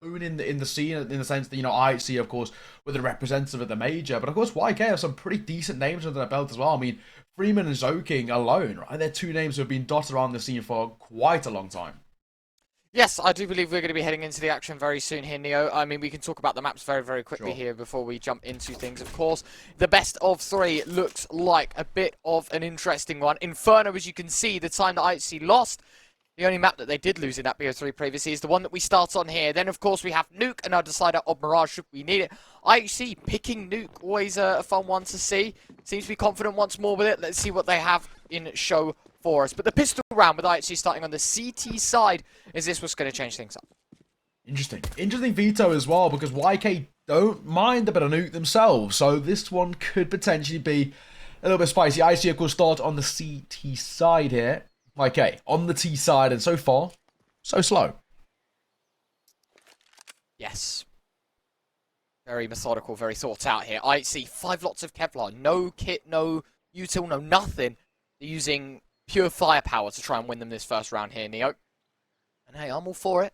own in the scene in the sense that, IHC, of course, were the representative of the major, but of course YK have some pretty decent names under their belt as well. I mean, Freeman and Zoking alone, right? They're two names who have been dotted around the scene for quite a long time. Yes, I do believe we're going to be heading into the action very soon here, Neo. I mean, we can talk about the maps very, very quickly here before we jump into things. Of course, the best of three looks like a bit of an interesting one. Inferno, as you can see, the time that IHC lost, the only map that they did lose in that BO3 previously is the one that we start on here. Then, of course, we have Nuke, and our decider of Mirage should we need it. IHC picking Nuke, always a fun one to see. Seems to be confident once more with it. Let's see what they have in show for us. But the pistol round with IHC starting on the CT side, is this what's going to change things up? Interesting veto as well, because YK don't mind a bit of Nuke themselves, so this one could potentially be a little bit spicy. IHC, of course, start on the CT side here. YK on the T side, and so far, so slow. Yes. Very methodical, very thought out here. IHC, 5 lots of Kevlar, no kit, no util, no nothing. They're using pure firepower to try and win them this first round here, Neo. And hey, I'm all for it.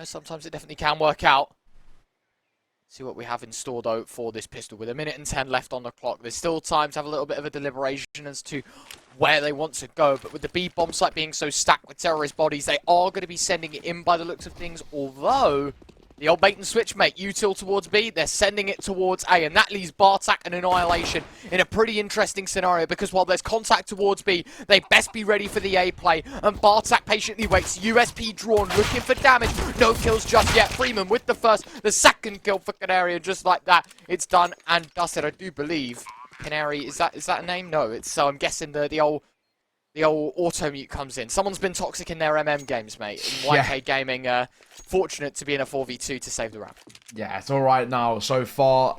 Sometimes it definitely can work out. See what we have in store, though, for this pistol. With 1 minute and 10 left on the clock, there's still time to have a little bit of a deliberation as to where they want to go. But with the B bomb site being so stacked with terrorist bodies, they are going to be sending it in by the looks of things. Although, the old bait and switch, mate, util towards B, they're sending it towards A. And that leaves Bartak and Annihilation in a pretty interesting scenario, because while there's contact towards B, they best be ready for the A play. And Bartak patiently waits. USP drawn, looking for damage. No kills just yet. Freeman with the second kill for Canary, and just like that, it's done and dusted. I do believe Canary, is that a name? No, it's, so I'm guessing the old auto mute comes in. Someone's been toxic in their games, mate. And YK Gaming, fortunate to be in a 4v2 to save the round. Yeah, it's all right now. So far,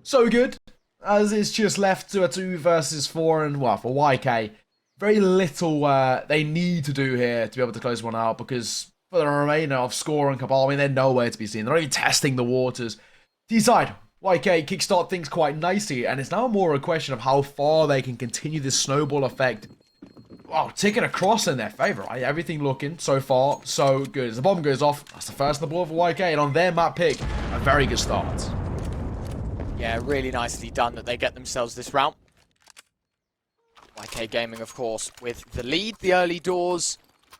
so good. As it's just left to a 2 versus 4, and well, for YK, very little they need to do here to be able to close one out, because for the remainder of Score and Cabal, I mean, they're nowhere to be seen. They're only testing the waters. T-side, YK kickstart things quite nicely, and it's now more a question of how far they can continue this snowball effect. Wow, ticking across in their favour, right? Everything looking so far so good. As the bomb goes off, that's the first on the board for YK, and on their map pick, a very good start. Yeah, really nicely done that they get themselves this round. YK Gaming, of course, with the lead. The early doors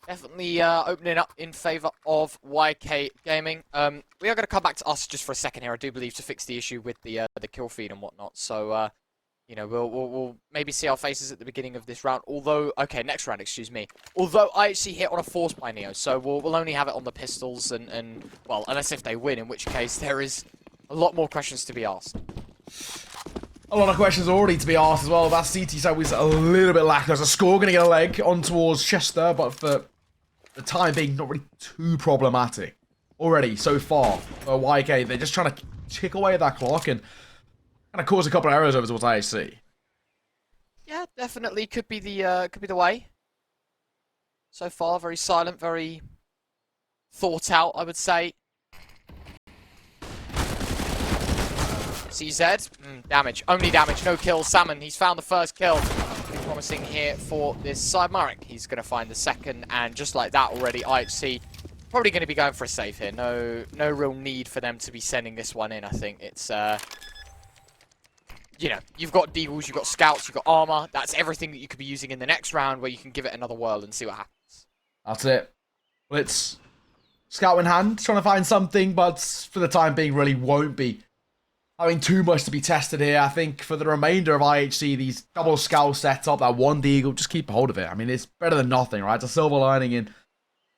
definitely opening up in favour of YK Gaming. We are going to come back to us just for a second here, I do believe, to fix the issue with the kill feed and whatnot. So, we'll maybe see our faces at the beginning of this round. Although, okay, next round, excuse me. Although I actually hit on a force by Neo, so we'll only have it on the pistols and well, unless if they win, in which case there is a lot more questions to be asked. A lot of questions already to be asked as well. That CT side was a little bit lackluster. Score going to get a leg on towards Chester, but for the time being, not really too problematic already so far for YK. They're just trying to tick away at that clock and kind of cause a couple of errors over towards IHC. Yeah, definitely could be the way. So far, very silent, very thought out, I would say. CZ, damage, only damage, no kills. Salmon, he's found the first kill. Pretty promising here for this side. Marek, he's going to find the second, and just like that already, IHC probably going to be going for a save here. No real need for them to be sending this one in. I think it's you've got deagles, you've got scouts, you've got armor. That's everything that you could be using in the next round, where you can give it another whirl and see what happens. That's it. Well, it's scout in hand, trying to find something, but for the time being, really won't be having too much to be tested here. I think for the remainder of IHC, these double scout setup, that one deagle, just keep a hold of it. I mean, it's better than nothing, right? It's a silver lining in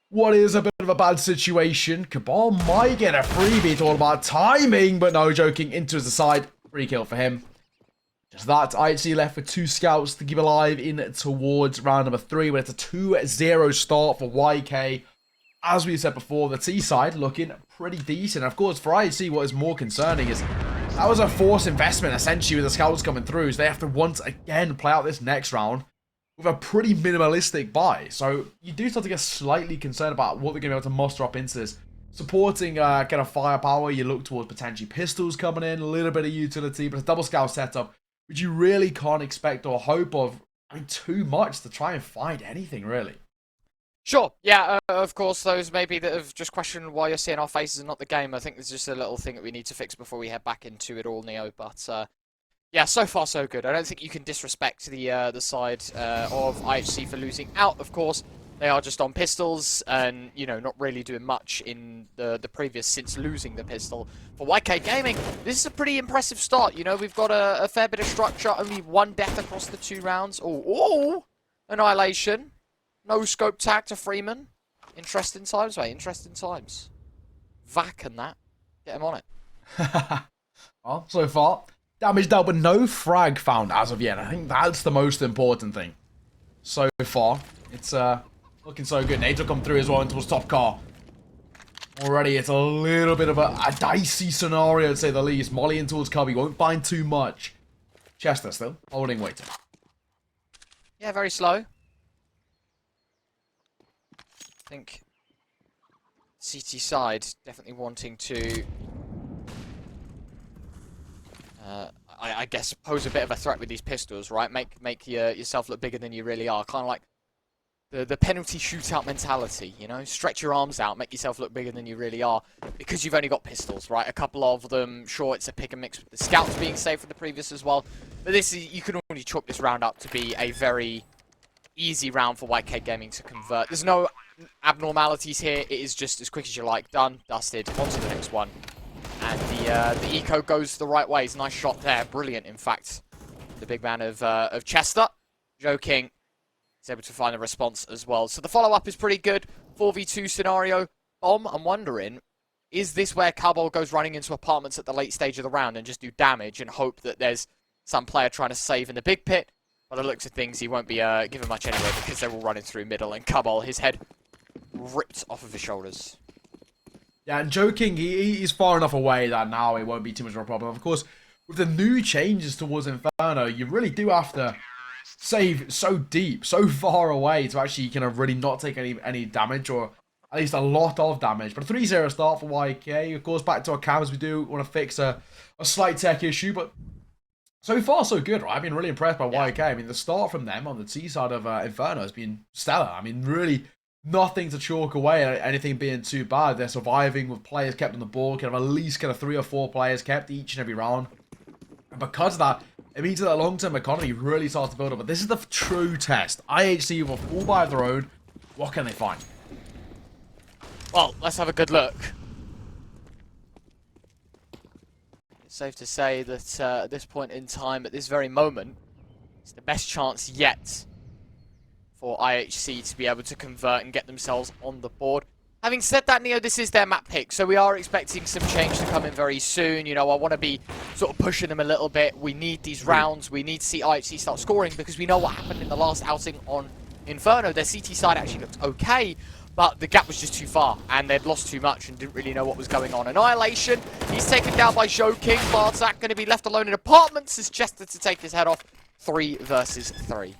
what is a bit of a bad situation. Cabal might get a freebie. It's all about timing, but no, joking. Into his side. Free kill for him. Just that. IHC left with 2 scouts to keep alive in towards round number 3, where it's a 2-0 start for YK. As we said before, the T side looking pretty decent. Of course, for IHC, what is more concerning is that was a forced investment, essentially, with the scouts coming through. So they have to once again play out this next round with a pretty minimalistic buy. So you do start to get slightly concerned about what they're going to be able to muster up into this. Supporting kind of firepower, you look towards potentially pistols coming in, a little bit of utility, but a double scout setup, which you really can't expect or hope of, too much to try and find anything, really. Sure, yeah, of course, those maybe that have just questioned why you're seeing our faces and not the game. I think there's just a little thing that we need to fix before we head back into it all, Neo. But yeah, so far so good. I don't think you can disrespect the side of IHC for losing out. Of course, they are just on pistols and not really doing much in the previous since losing the pistol. For YK Gaming, this is a pretty impressive start. We've got a fair bit of structure, only one death across the 2 rounds. Oh, Annihilation. No scope tag to Freeman. Interesting times, mate. Interesting times. Vac and that. Get him on it. Well, so far, damage dealt, but no frag found as of yet. I think that's the most important thing. So far, it's looking so good. Nades will come through as well into his top car. Already, it's a little bit of a dicey scenario, to say the least. Molly into his cubby. Won't find too much. Chester still holding waiting. Yeah, very slow. I think CT side definitely wanting to, I guess, pose a bit of a threat with these pistols, right? Make yourself look bigger than you really are. Kind of like the penalty shootout mentality, Stretch your arms out, make yourself look bigger than you really are, because you've only got pistols, right? A couple of them, sure, it's a pick and mix with the scouts being safe from the previous as well, but you can only chalk this round up to be a very easy round for YK Gaming to convert. There's no abnormalities here. It is just as quick as you like. Done, dusted, on to the next one. And the eco goes the right ways. Nice shot there. Brilliant, in fact. The big man of Chester. Joking. He's able to find a response as well. So the follow-up is pretty good. 4v2 scenario. I'm wondering, is this where Cabal goes running into apartments at the late stage of the round and just do damage and hope that there's some player trying to save in the big pit? By the looks of things, he won't be given much anyway because they're all running through middle, and Cabal, his head ripped off of his shoulders. Yeah, and Joking, he's far enough away that now it won't be too much of a problem. Of course, with the new changes towards Inferno, you really do have to save so deep, so far away to actually kind of really not take any damage, or at least a lot of damage. But a 3-0 start for YK. Of course, back to our cams, we do want to fix a slight tech issue, but so far, so good, right? I've been really impressed by YK. I mean, the start from them on the T side of Inferno has been stellar. I mean, really nothing to chalk away at anything being too bad. They're surviving with players kept on the board, kind of at least 3 or 4 players kept each and every round. And because of that, it means that the long-term economy really starts to build up. But this is the true test. IHC with a full buy of their own. What can they find? Well, let's have a good look. Safe to say that at this point in time, at this very moment, it's the best chance yet for IHC to be able to convert and get themselves on the board. Having said that, Neo, this is their map pick, so we are expecting some change to come in very soon. I want to be sort of pushing them a little bit. We need these rounds. We need to see IHC start scoring because we know what happened in the last outing on Inferno. Their CT side actually looked okay, but the gap was just too far, and they'd lost too much and didn't really know what was going on. Annihilation, he's taken down by Joking. Bartzak going to be left alone in apartments as Chester to take his head off. 3 versus 3.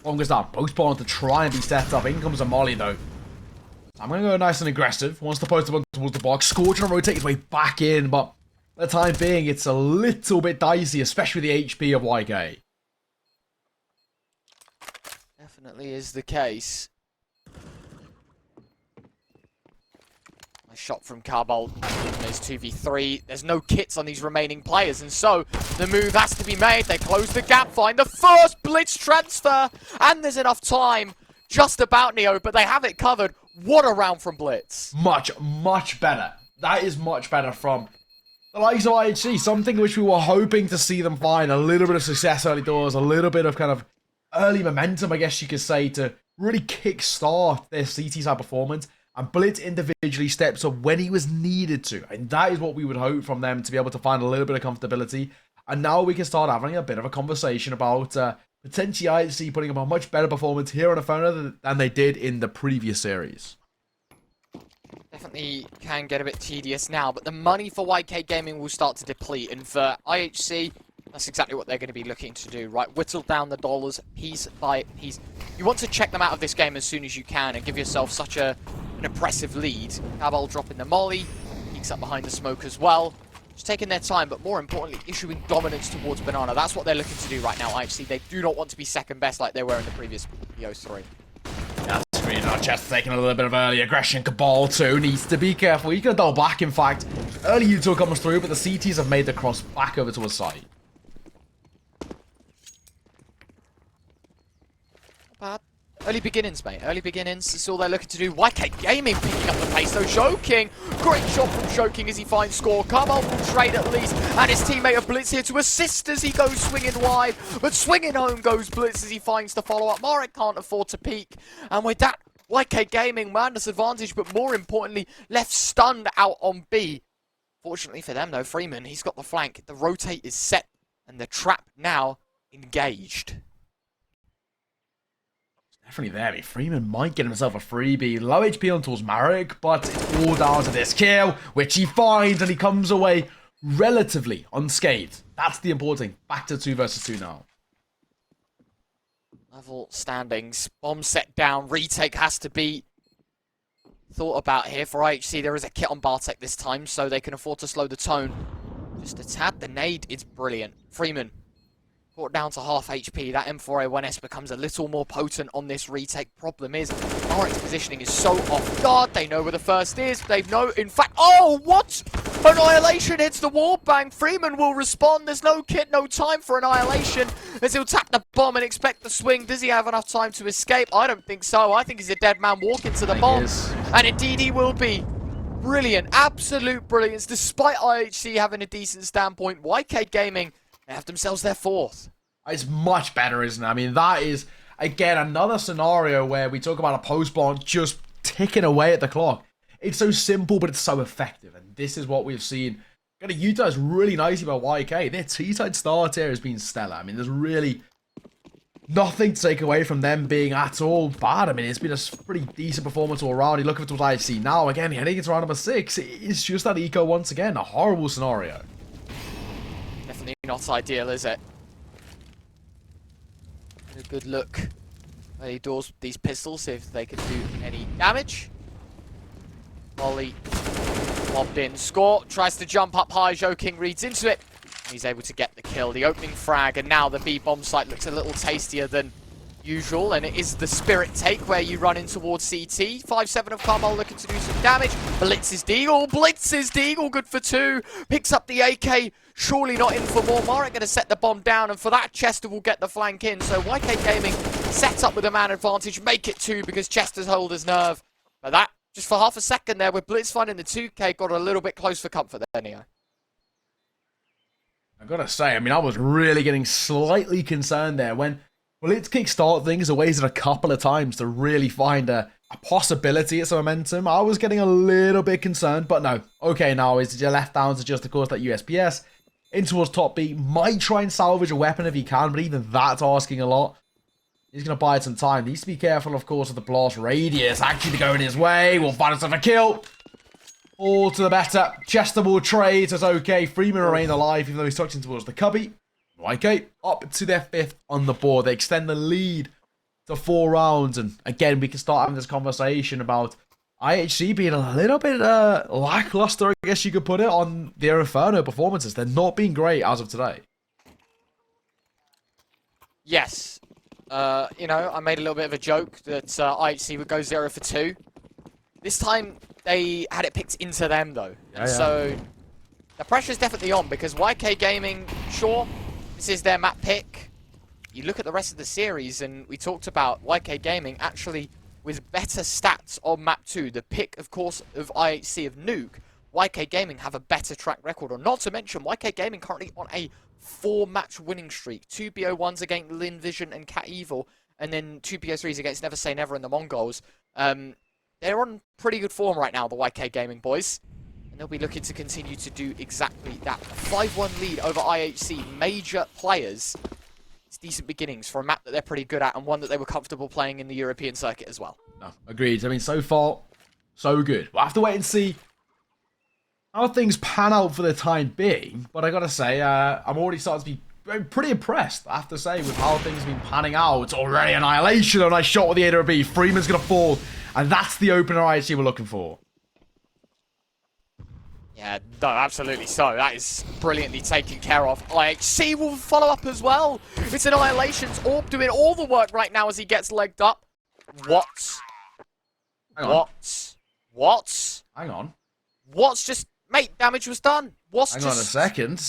Long as that post ball to try and be set up. In comes a Molly, though. I'm going to go nice and aggressive. Wants to post up towards the box. Scorch and rotate his way back in, but for the time being, it's a little bit dicey, especially the HP of YK. Definitely is the case. A shot from Cabal. There's 2v3. There's no kits on these remaining players, and so the move has to be made. They close the gap, find the first blitz transfer, and there's enough time. Just about, Neo, but they have it covered. What a round from Blitz. Much, much better. That is much better from the likes of IHC. Something which we were hoping to see them find. A little bit of success early doors. A little bit of kind of early momentum, I guess you could say, to really kickstart their CT side performance. And Blitz individually steps up when he was needed to. And that is what we would hope from them, to be able to find a little bit of comfortability. And now we can start having a bit of a conversation about potentially IHC putting up a much better performance here on Inferno than they did in the previous series. Definitely can get a bit tedious now, but the money for YK Gaming will start to deplete, and for IHC, that's exactly what they're going to be looking to do, right? Whittle down the dollars piece by piece. You want to check them out of this game as soon as you can and give yourself such an impressive lead. Cabal dropping the molly, peeks up behind the smoke as well. Just taking their time, but more importantly, issuing dominance towards Banana. That's what they're looking to do right now, IHC. They do not want to be second best like they were in the previous BO3. That's screen. Now Chester taking a little bit of early aggression. Cabal too needs to be careful. He's going to double back, in fact. Early util comes through, but the CTs have made the cross back over to his side. Bad. Early beginnings, mate. Early beginnings. It's all they're looking to do. YK Gaming picking up the pace, though. Joking. Great shot from Joking as he finds score. Carmel will trade at least. And his teammate of Blitz here to assist as he goes swinging wide. But swinging home goes Blitz as he finds the follow-up. Marek can't afford to peek. And with that, YK Gaming, man, disadvantage, but more importantly, left stunned out on B. Fortunately for them, though, Freeman, he's got the flank. The rotate is set. And the trap now engaged. Definitely there. I mean, Freeman might get himself a freebie. Low HP on towards Marek, but it's all down to this kill, which he finds, and he comes away relatively unscathed. That's the important thing. Back to 2 versus 2 now. Level standings. Bomb set down. Retake has to be thought about here. For IHC, there is a kit on Bartek this time, so they can afford to slow the tone. Just a tad. The nade is brilliant. Freeman brought down to half HP. That M4A1S becomes a little more potent on this retake. Problem is, Marek's positioning is so off guard. They know where the first is. They know, in fact, oh, what? Annihilation hits the wall bang. Freeman will respond. There's no kit, no time for Annihilation as he'll tap the bomb and expect the swing. Does he have enough time to escape? I don't think so. I think he's a dead man walking to the bomb. And indeed he will be. Brilliant. Absolute brilliance. Despite IHC having a decent standpoint, YK Gaming, they have themselves their 4th. It's much better, isn't it? I mean, that is, again, another scenario where we talk about a post-plant just ticking away at the clock. It's so simple, but it's so effective. And this is what we've seen. Going to utilize really nicely by YK. Their T-side start here has been stellar. I mean, there's really nothing to take away from them being at all bad. I mean, it's been a pretty decent performance all around. You look at what IHC now. Again, heading into round number 6. It's just that eco once again. A horrible scenario. Definitely not ideal, is it? A good look where he doors these pistols, see if they can do any damage. Molly lobbed in, score, tries to jump up high, Joking reads into it. He's able to get the kill. The opening frag, and now the B bomb site looks a little tastier than usual, and it is the spirit take where you run in towards CT. 5-7 of Carmel looking to do some damage. Blitz's Deagle, good for 2. Picks up the AK, surely not in for more. Marek going to set the bomb down, and for that, Chester will get the flank in. So YK Gaming set up with a man advantage, make it 2 because Chester's hold his nerve. But that, just for half a second there, with Blitz finding the 2K, got a little bit close for comfort there, Neo. I gotta say, I mean, I was really getting slightly concerned there when Blitz kickstart things. It wasted a couple of times to really find a possibility at some momentum. I was getting a little bit concerned, but no. Okay, now is your left down to just, of course, that USPS. In towards top B. Might try and salvage a weapon if he can, but even that's asking a lot. He's going to buy some time. Needs to be careful, of course, of the blast radius actually going his way. Will find himself a kill. All to the better. Chester will trade as okay. Freeman remain alive, even though he's tucked in towards the cubby. YK up to their 5th on the board. They extend the lead to 4 rounds. And again, we can start having this conversation about IHC being a little bit lackluster, I guess you could put it, on their Inferno performances. They're not being great as of today. Yes. You know, I made a little bit of a joke that IHC would go 0 for 2. This time, they had it picked into them, though. Yeah, and so, the pressure's definitely on, because YK Gaming, sure, this is their map pick. You look at the rest of the series, and we talked about YK Gaming actually with better stats on map 2. The pick, of course, of IHC of Nuke. YK Gaming have a better track record, or not to mention, YK Gaming currently on a 4-match winning streak. 2 BO1s against Lin Vision and Cat Evil, and then 2 BO3s against Never Say Never and the Mongols. They're on pretty good form right now, the YK Gaming boys. And they'll be looking to continue to do exactly that. A 5-1 lead over IHC. Major players. It's decent beginnings for a map that they're pretty good at, and one that they were comfortable playing in the European circuit as well. No, agreed. I mean, so far, so good. We'll have to wait and see how things pan out for the time being. But I gotta say, I'm already starting to be pretty impressed, I have to say, with how things have been panning out. It's already Annihilation. A nice shot with the A-B. Freeman's gonna fall. And that's the opener IHC we're looking for. Yeah, no, absolutely so. That is brilliantly taken care of. IHC will follow up as well. It's Annihilation's Orb doing all the work right now as he gets legged up. What? Hang on. What? Hang on. What's just... Mate, damage was done. What's Hang just... on a second.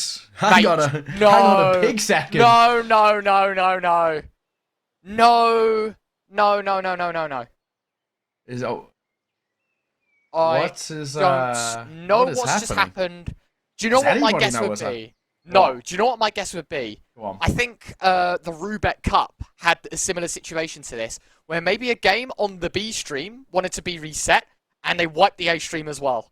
Mate, Hang on a big second. No. No. Is oh, I what is don't know what is what's just happening? happened. Do you know Does what my anybody guess know would what's be? What? No. Do you know what my guess would be? Go on. I think the Rubek Cup had a similar situation to this, where maybe a game on the B stream wanted to be reset, and they wiped the A stream as well.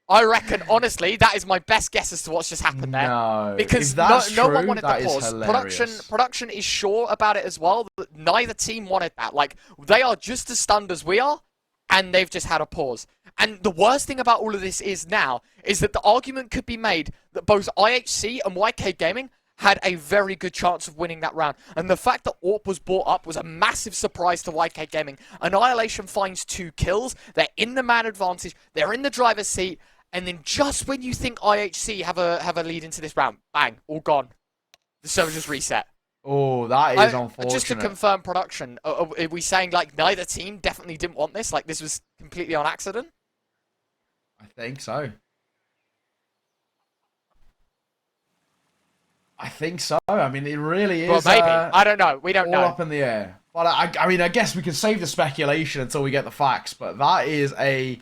I reckon, honestly, that is my best guess as to what's just happened there. No, Because if that's no true, one wanted that the is pause. hilarious. Production is sure about it as well. That neither team wanted that. Like, they are just as stunned as we are, and they've just had a pause. And the worst thing about all of this is now, is that the argument could be made that both IHC and YK Gaming had a very good chance of winning that round. And the fact that AWP was brought up was a massive surprise to YK Gaming. Annihilation finds 2 kills. They're in the man advantage. They're in the driver's seat. And then just when you think IHC have a lead into this round, bang, all gone. The server just reset. Oh, that is unfortunate. Just to confirm production, are we saying like neither team definitely didn't want this? Like this was completely on accident? I think so. I think so. I mean, it really is. Well, maybe. I don't know. We don't know. All up in the air. But I mean, I guess we can save the speculation until we get the facts. But that is a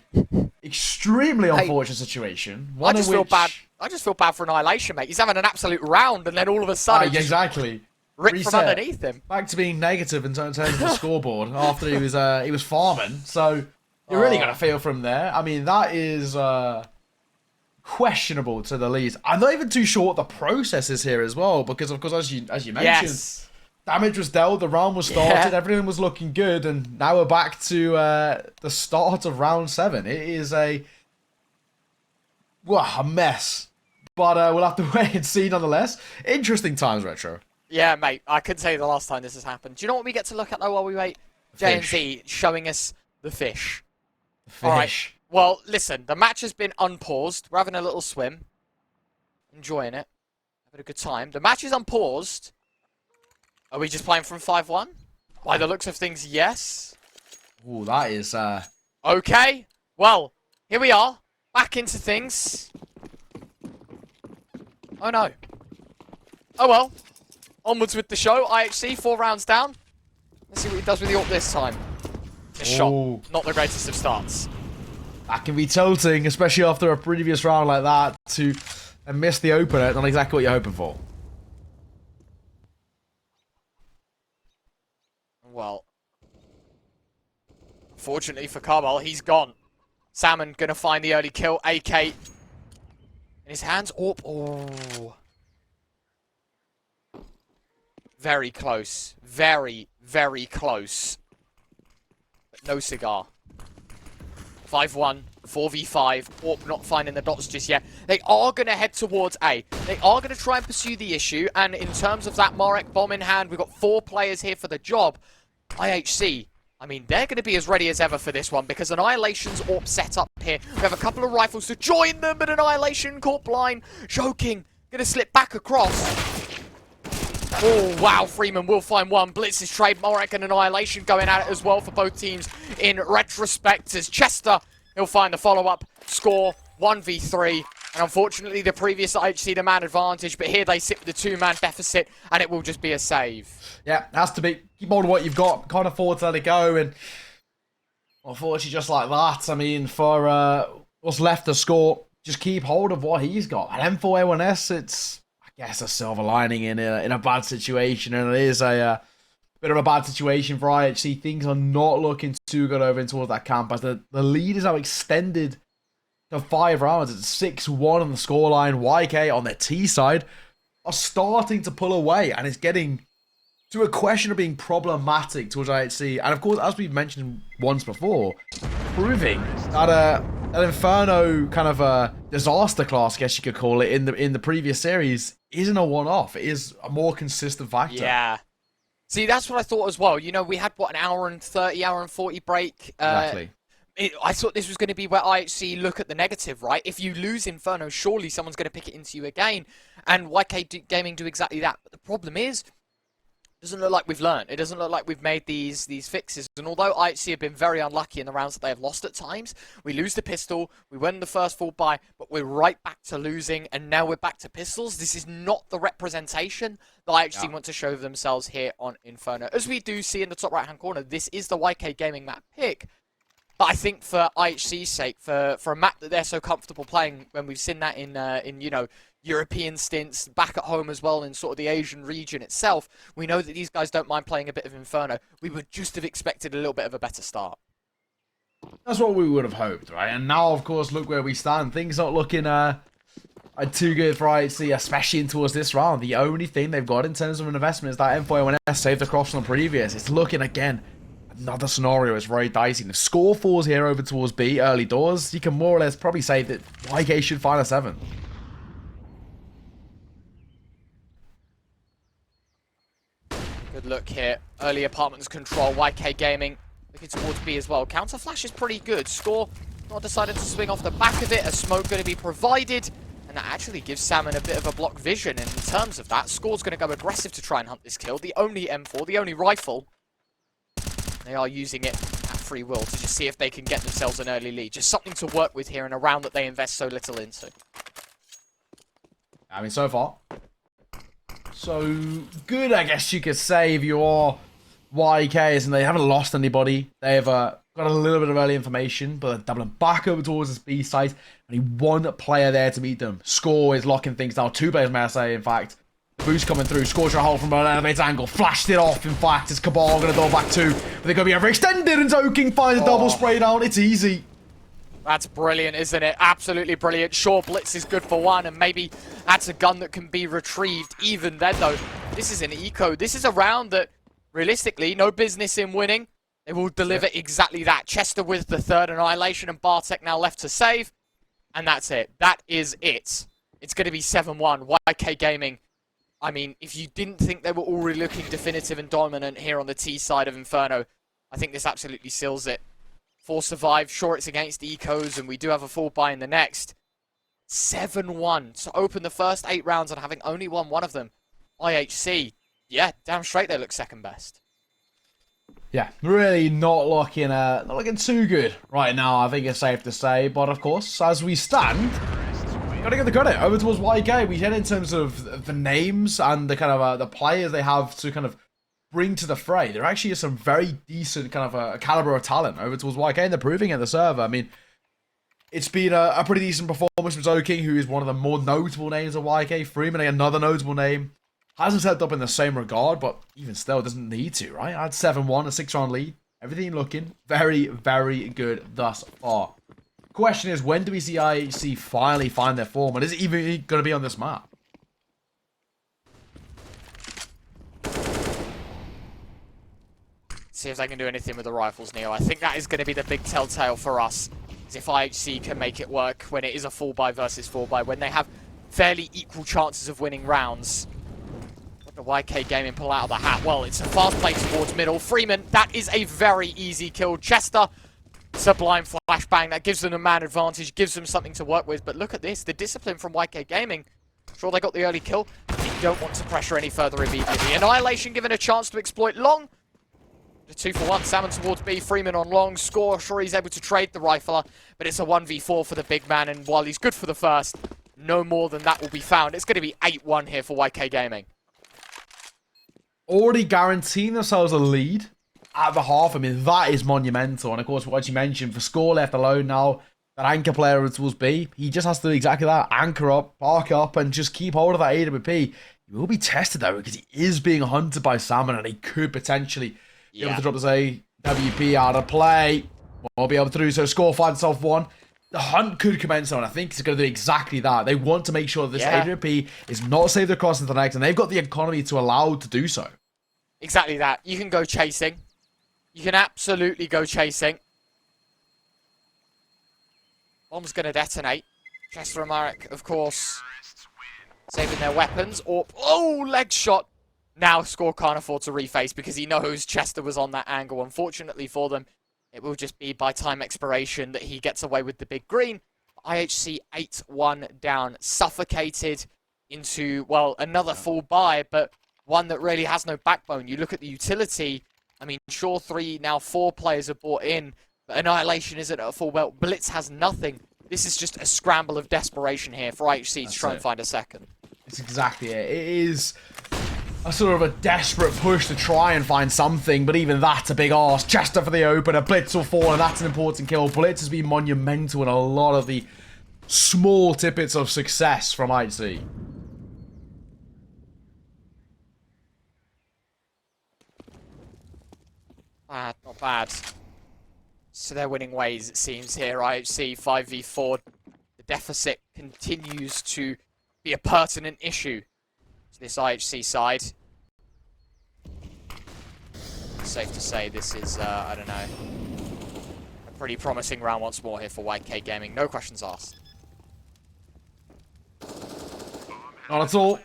extremely unfortunate situation. I just feel bad. I just feel bad for Annihilation, mate. He's having an absolute round, and then all of a sudden, exactly. Ripped from underneath him. Back to being negative in terms of the scoreboard after he was farming. So you really got to feel from there. I mean, that is questionable to the least. I'm not even too sure what the process is here as well, because of course, as you mentioned. Yes. Damage was dealt, the round was started, everything was looking good, and now we're back to the start of round 7. It is a mess. But we'll have to wait and see nonetheless. Interesting times, Retro. Yeah, mate. I couldn't tell you the last time this has happened. Do you know what we get to look at though while we wait? J&Z showing us the fish. Fish. All right. Well, listen, the match has been unpaused. We're having a little swim. Enjoying it. Having a good time. The match is unpaused. Are we just playing from 5-1? By the looks of things, yes. Oh, that is... Okay. Well, here we are. Back into things. Oh, no. Oh, well. Onwards with the show. IHC, 4 rounds down. Let's see what he does with the AWP this time. A shot. Not the greatest of starts. That can be tilting, especially after a previous round like that, to miss the opener. Not exactly what you're hoping for. Well, fortunately for Carball, he's gone. Salmon gonna find the early kill. AK in his hands. Oh. Very close. Very, very close. But no cigar. 5-1, 4v5. AWP not finding the dots just yet. They are going to head towards A. They are going to try and pursue the issue. And in terms of that Marek bomb in hand, we've got 4 players here for the job. IHC, I mean, they're going to be as ready as ever for this one because Annihilation's AWP set up here. We have a couple of rifles to join them, but Annihilation caught blind. Joking. Going to slip back across. Oh, wow, Freeman will find one. Blitz's trade, Marek and Annihilation going at it as well for both teams in retrospect as Chester, he'll find the follow-up score, 1v3. And unfortunately, the previous IHC the man advantage, but here they sit with the 2-man deficit, and it will just be a save. Yeah, it has to be. Keep hold of what you've got. Can't afford to let it go. And unfortunately, just like that, I mean, for what's left to score, just keep hold of what he's got. And M4A1S, it's, I guess, a silver lining in a bad situation. And it is a bit of a bad situation for IHC. Things are not looking too good over towards that camp as the lead is now extended to 5 rounds. It's 6-1 on the scoreline. YK on their T side are starting to pull away, and it's getting to a question of being problematic towards IHC. And of course, as we've mentioned once before, proving that an Inferno kind of a disaster class, I guess you could call it, in the previous series isn't a one-off. It is a more consistent factor. Yeah. See, that's what I thought as well. You know, we had, what, an hour and 40 break? Exactly. I thought this was going to be where IHC look at the negative, right? If you lose Inferno, surely someone's going to pick it into you again. And YK Gaming do exactly that. But the problem is, Doesn't look like we've learned. It doesn't look like we've made these fixes. And although IHC have been very unlucky in the rounds that they have lost at times, we lose the pistol, we win the first full buy, but we're right back to losing, and now we're back to pistols. This is not the representation that IHC want to show themselves here on Inferno. As we do see in the top right-hand corner, this is the YK Gaming map pick. But I think for IHC's sake, for a map that they're so comfortable playing, when we've seen that in you know, European stints, back at home as well in sort of the Asian region itself, we know that these guys don't mind playing a bit of Inferno. We would just have expected a little bit of a better start. That's what we would have hoped, right? And now, of course, look where we stand. Things not looking too good for IHC, especially in towards this round. The only thing they've got in terms of an investment is that M4S saved across from the previous. It's looking, again, another scenario is very dicey. If score falls here over towards B early doors, you can more or less probably say that YK should find a 7. Good look here. Early apartments control. YK Gaming looking towards B as well. Counter flash is pretty good. Score not decided to swing off the back of it. A smoke going to be provided. And that actually gives Salmon a bit of a block vision. And in terms of that, Score's going to go aggressive to try and hunt this kill. The only M4, the only rifle. They are using it at free will to just see if they can get themselves an early lead. Just something to work with here in a round that they invest so little into. I mean, so far, so good, I guess you could say, if you're YKs and they haven't lost anybody. They've got a little bit of early information, but they're doubling back over towards this B site. Only one player there to meet them. Score is locking things down. 2 players, may I say, in fact. Boost coming through. Scorcher a hole from an elevated angle. Flashed it off, in fact. It's Cabal going to double back 2. But they're going to be overextended, and Toking finds a double spray down. It's easy. That's brilliant, isn't it? Absolutely brilliant. Sure, Blitz is good for 1, and maybe that's a gun that can be retrieved. Even then, though, this is an eco. This is a round that, realistically, no business in winning. They will deliver exactly that. Chester with the 3rd Annihilation, and Bartek now left to save. And that's it. That is it. It's going to be 7-1. YK Gaming. I mean, if you didn't think they were already looking definitive and dominant here on the T side of Inferno, I think this absolutely seals it. 4 survive. Sure, it's against the Ecos, and we do have a full buy in the next. 7-1 to open the first 8 rounds and having only won one of them. IHC, yeah, damn straight they look second best. Yeah, really not looking too good right now, I think it's safe to say. But of course, as we stand, gotta give the credit over towards YK. We head in terms of the names and the kind of the players they have to kind of bring to the fray. There actually is some very decent kind of a caliber of talent over towards YK, and they're proving it at the server. I mean, it's been a pretty decent performance from Zoking, who is one of the more notable names of YK. Freeman, another notable name. Hasn't stepped up in the same regard, but even still doesn't need to, right? I had 7-1, a 6-round lead. Everything looking very, very good thus far. Question is, when do we see IHC finally find their form? And is it even going to be on this map? See if they can do anything with the rifles, Neo. I think that is going to be the big telltale for us. Is if IHC can make it work when it is a 4-buy versus 4-buy. When they have fairly equal chances of winning rounds. The YK Gaming pull out of the hat. Well, it's a fast play towards middle. Freeman, that is a very easy kill. Chester, sublime flashbang. That gives them a man advantage, gives them something to work with. But look at this, the discipline from YK Gaming. Sure, they got the early kill. They don't want to pressure any further immediately. Annihilation given a chance to exploit long. The 2-for-1, Salmon towards B, Freeman on long. Score, sure he's able to trade the rifler. But it's a 1v4 for the big man. And while he's good for the first, no more than that will be found. It's going to be 8-1 here for YK Gaming. Already guaranteeing themselves a lead at the half. I mean, that is monumental. And of course, what you mentioned, for Score left alone now, that anchor player towards B, he just has to do exactly that. Anchor up, park up, and just keep hold of that AWP. He will be tested, though, because he is being hunted by Salmon, and he could potentially be able to drop this AWP out of play. Won't be able to do so. Score finds himself 1. The hunt could commence on. I think it's going to do exactly that. They want to make sure that this AWP is not saved across into the next, and they've got the economy to allow to do so. Exactly that. You can go chasing. You can absolutely go chasing. Bomb's going to detonate. Chester and Marek, of course, saving their weapons. Or, oh, leg shot. Now Score can't afford to reface because he knows Chester was on that angle. Unfortunately for them, it will just be by time expiration that he gets away with the big green. IHC 8-1 down, suffocated into, well, another full buy, but one that really has no backbone. You look at the utility, I mean, sure, 3, now 4 players are bought in, but Annihilation isn't at a full belt. Blitz has nothing. This is just a scramble of desperation here for IHC to try and find a second. It's exactly it. It is a sort of a desperate push to try and find something, but even that's a big arse. Chester for the opener, Blitz will fall, and that's an important kill. Blitz has been monumental in a lot of the small tidbits of success from IHC. Not bad. So they're winning ways, it seems, here. IHC 5v4. The deficit continues to be a pertinent issue to this IHC side. Safe to say this is, I don't know, a pretty promising round once more here for YK Gaming. No questions asked. Not at all.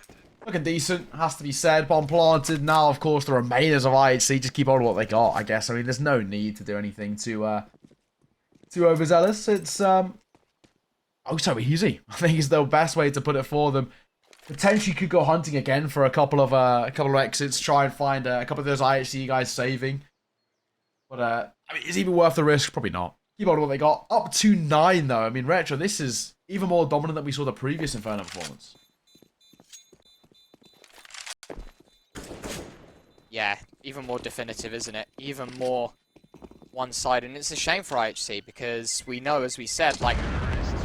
Looking decent, has to be said. Bomb planted. Now, of course, the remainers of IHC just keep on what they got, I guess. I mean, there's no need to do anything too overzealous. It's, so easy. I think is the best way to put it for them. Potentially could go hunting again for a couple of exits. Try and find a couple of those IHC guys saving. But, I mean, is it even worth the risk? Probably not. Keep on what they got. Up to 9, though. I mean, Retro, this is even more dominant than we saw the previous Inferno performance. Yeah, even more definitive, isn't it? Even more one-sided. And it's a shame for IHC because we know, as we said, like,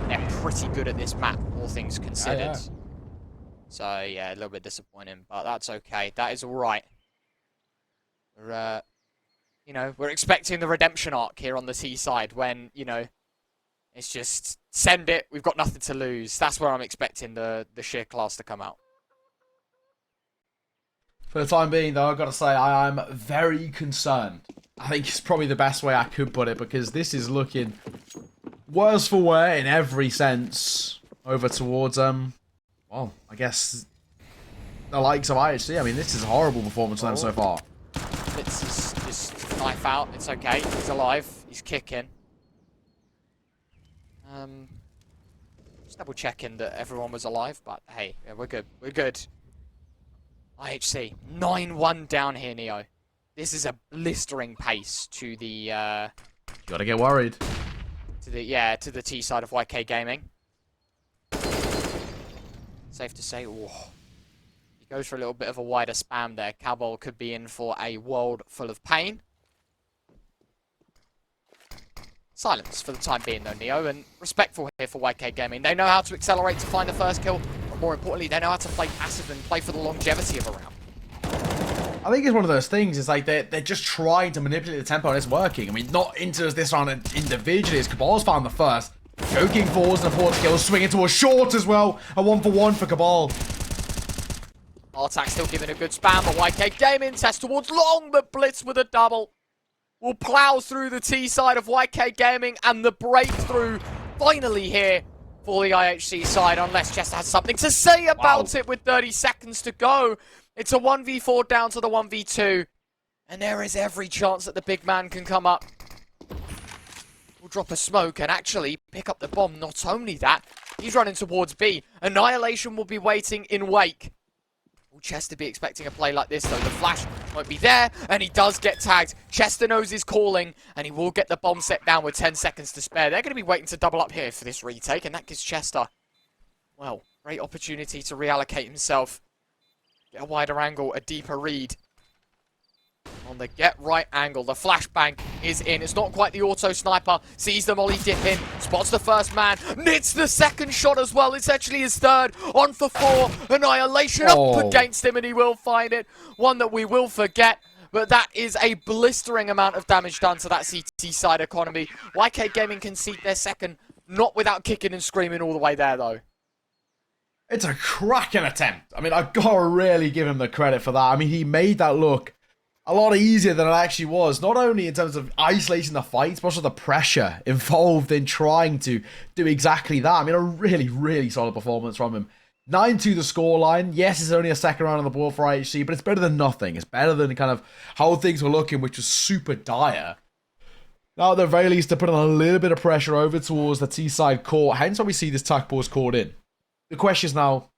they're pretty good at this map, all things considered. Yeah. So, yeah, a little bit disappointing, but that's okay. That is all right. We're, you know, we're expecting the redemption arc here on the T side when, you know, it's just send it, we've got nothing to lose. That's where I'm expecting the sheer class to come out. For the time being, though, I've got to say I am very concerned. I think it's probably the best way I could put it because this is looking worse for wear in every sense over towards, well, I guess the likes of IHC. I mean, this is a horrible performance from them so far. It's just knife out. It's okay. He's alive. He's kicking. Just double checking that everyone was alive, but hey, yeah, we're good. We're good. IHC 9-1 down here, Neo. This is a blistering pace to the Gotta get worried. to the T side of YK Gaming. Safe to say, ooh, he goes for a little bit of a wider spam there. Cowboy could be in for a world full of pain. Silence for the time being though, Neo, and respectful here for YK Gaming. They know how to accelerate to find the first kill, but more importantly, they know how to play passive and play for the longevity of a round. I think it's one of those things, it's like they're just trying to manipulate the tempo and it's working. I mean, not into this round individually, as Cabal's found the first. Joking falls and a port skill, swinging to a short as well. A 1-for-1 for Cabal. Artak still giving a good spam, but YK Gaming test towards long, but Blitz with a double. Will plow through the T side of YK Gaming, and the breakthrough finally here for the IHC side, unless Chester has something to say about it with 30 seconds to go. It's a 1v4 down to the 1v2, and there is every chance that the big man can come up. Will drop a smoke and actually pick up the bomb. Not only that, he's running towards B. Annihilation will be waiting in wake. Will Chester be expecting a play like this, though? The flash won't be there, and he does get tagged. Chester knows he's calling, and he will get the bomb set down with 10 seconds to spare. They're going to be waiting to double up here for this retake, and that gives Chester, well, great opportunity to reallocate himself. Get a wider angle, a deeper read. On the get right angle, the flashbang is in. It's not quite the auto sniper. Sees the molly dip in, spots the first man, nits the second shot as well. It's actually his third. On for 4. Annihilation up against him, and he will find it. One that we will forget. But that is a blistering amount of damage done to that CT side economy. YK Gaming concede their second, not without kicking and screaming all the way there, though. It's a cracking attempt. I mean, I've got to really give him the credit for that. I mean, he made that look a lot easier than it actually was. Not only in terms of isolating the fights, but also the pressure involved in trying to do exactly that. I mean, a really, really solid performance from him. 9-2 the scoreline. Yes, it's only a second round on the board for IHC, but it's better than nothing. It's better than kind of how things were looking, which was super dire. Now, at the very least, to put on a little bit of pressure over towards the T-side court. Hence why we see this tack pause caught in. The question is now,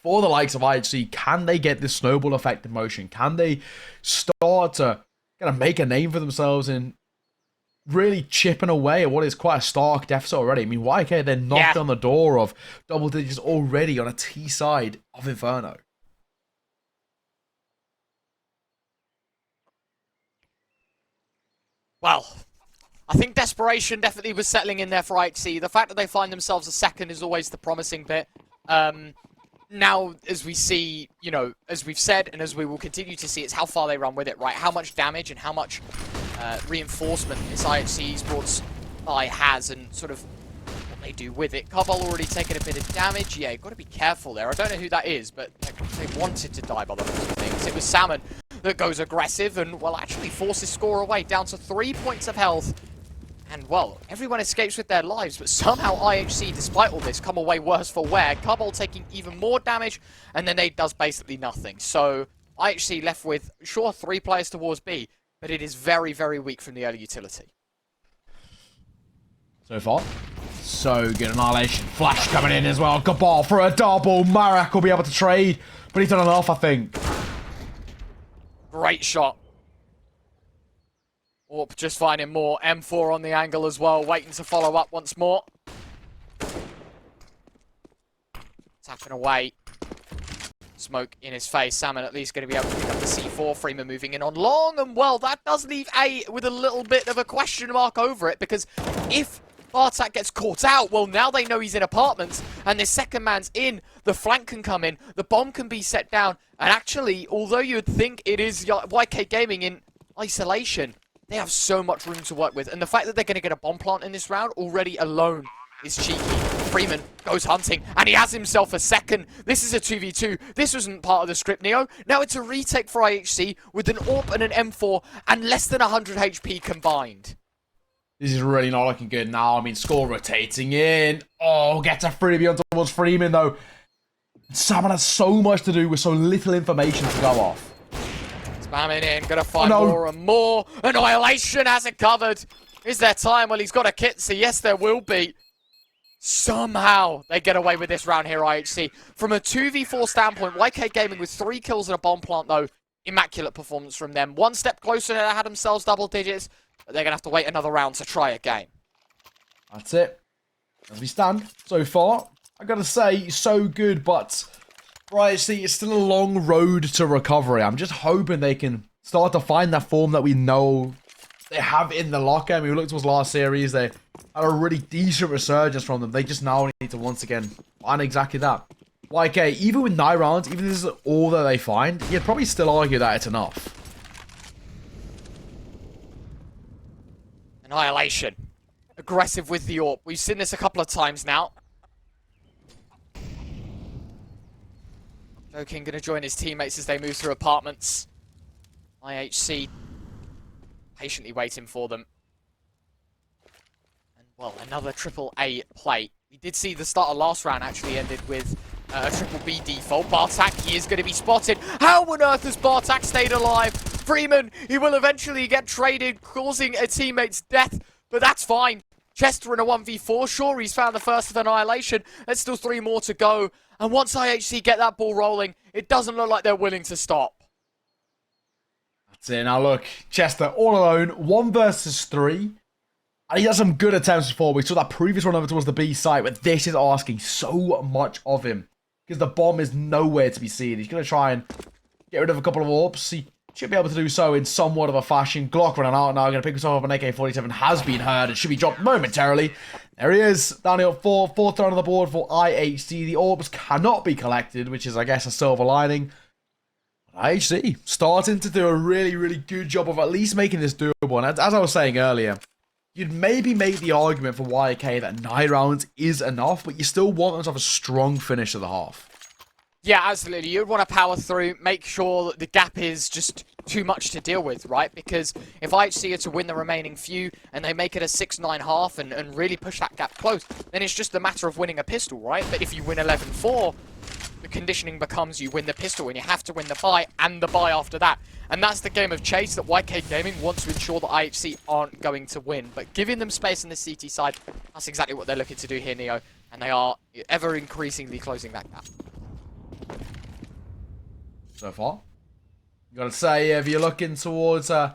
for the likes of IHC, can they get this snowball effect in motion? Can they start to kind of make a name for themselves in really chipping away at what is quite a stark deficit already? I mean, YK, they're knocked on the door of double digits already on a T side of Inferno. Well, I think desperation definitely was settling in there for IHC. The fact that they find themselves a second is always the promising bit. Now, as we see, you know, as we've said, and as we will continue to see, it's how far they run with it, right? How much damage and how much reinforcement this IHC Esports eye has, and sort of what they do with it. Carbol already taken a bit of damage. Yeah, you've got to be careful there. I don't know who that is, but they wanted to die by the looks of things. It was Salmon that goes aggressive and, well, actually forces score away, down to 3 points of health. And, well, everyone escapes with their lives, but somehow IHC, despite all this, come away worse for wear. Carbol taking even more damage, and then Nade does basically nothing. So, IHC left with, sure, 3 players towards B, but it is very, very weak from the early utility. So far, so good. Annihilation. Flash coming in as well. Cabal for a double. Marak will be able to trade, but he's done enough, I think. Great shot. Orp just finding more. M4 on the angle as well, waiting to follow up once more. Tapping away. Smoke in his face. Salmon at least going to be able to pick up the C4. Freeman moving in on long, and well, that does leave A with a little bit of a question mark over it, because if Bartak gets caught out, well, now they know he's in apartments, and the second man's in, the flank can come in, the bomb can be set down, and actually, although you'd think it is YK Gaming in isolation, they have so much room to work with, and the fact that they're going to get a bomb plant in this round already alone is cheeky. Freeman goes hunting, and he has himself a second. This is a 2v2. This wasn't part of the script, Neo. Now it's a retake for IHC with an AWP and an M4 and less than 100 HP combined. This is really not looking good now. I mean, score rotating in. Oh, gets a freebie on towards Freeman, though. Salmon has so much to do with so little information to go off. Spamming in, gonna find more and more. Annihilation has it covered. Is there time? Well, he's got a kit, so yes, there will be. Somehow they get away with this round here, IHC. From a 2v4 standpoint, YK Gaming with 3 kills and a bomb plant, though. Immaculate performance from them. One step closer, they had themselves double digits, but they're going to have to wait another round to try again. That's it. As we stand so far, I got to say, so good, but for IHC, it's still a long road to recovery. I'm just hoping they can start to find that form that we know they have in the locker. I mean, we looked towards last series, they had a really decent resurgence from them. They just now need to once again find exactly that. YK, even with 9 rounds, even if this is all that they find, you'd probably still argue that it's enough. Annihilation. Aggressive with the AWP. We've seen this a couple of times now. Joking gonna join his teammates as they move through apartments. IHC patiently waiting for them. And, well, another triple A play. We did see the start of last round actually ended with a triple B default. Bartak, he is going to be spotted. How on earth has Bartak stayed alive? Freeman, he will eventually get traded, causing a teammate's death, but that's fine. Chester in a 1v4. Sure, he's found the first of Annihilation. There's still 3 more to go. And once IHC get that ball rolling, it doesn't look like they're willing to stop. That's it. Now look, Chester all alone, 1 versus 3. And he has some good attempts before. We saw that previous one over towards the B site, but this is asking so much of him. Because the bomb is nowhere to be seen. He's going to try and get rid of a couple of AWPs. He should be able to do so in somewhat of a fashion. Glock running out now. Going to pick himself up an AK-47. Has been heard. It should be dropped momentarily. There he is. Down here at 4. 4th round on the board for IHC. The AWPs cannot be collected, which is, I guess, a silver lining. IHC starting to do a really, really good job of at least making this doable. And as I was saying earlier, you'd maybe make the argument for YK that 9 rounds is enough, but you still want them to have a strong finish to the half. Yeah, absolutely. You'd want to power through, make sure that the gap is just too much to deal with, right? Because if IHC are to win the remaining few and they make it a 6-9 half and really push that gap close, then it's just a matter of winning a pistol, right? But if you win 11-4, the conditioning becomes you win the pistol and you have to win the buy and the buy after that. And that's the game of chase that YK Gaming wants to ensure that IHC aren't going to win. But giving them space on the CT side, that's exactly what they're looking to do here, Neo. And they are ever increasingly closing that gap. so far. Gotta say, if you're looking towards how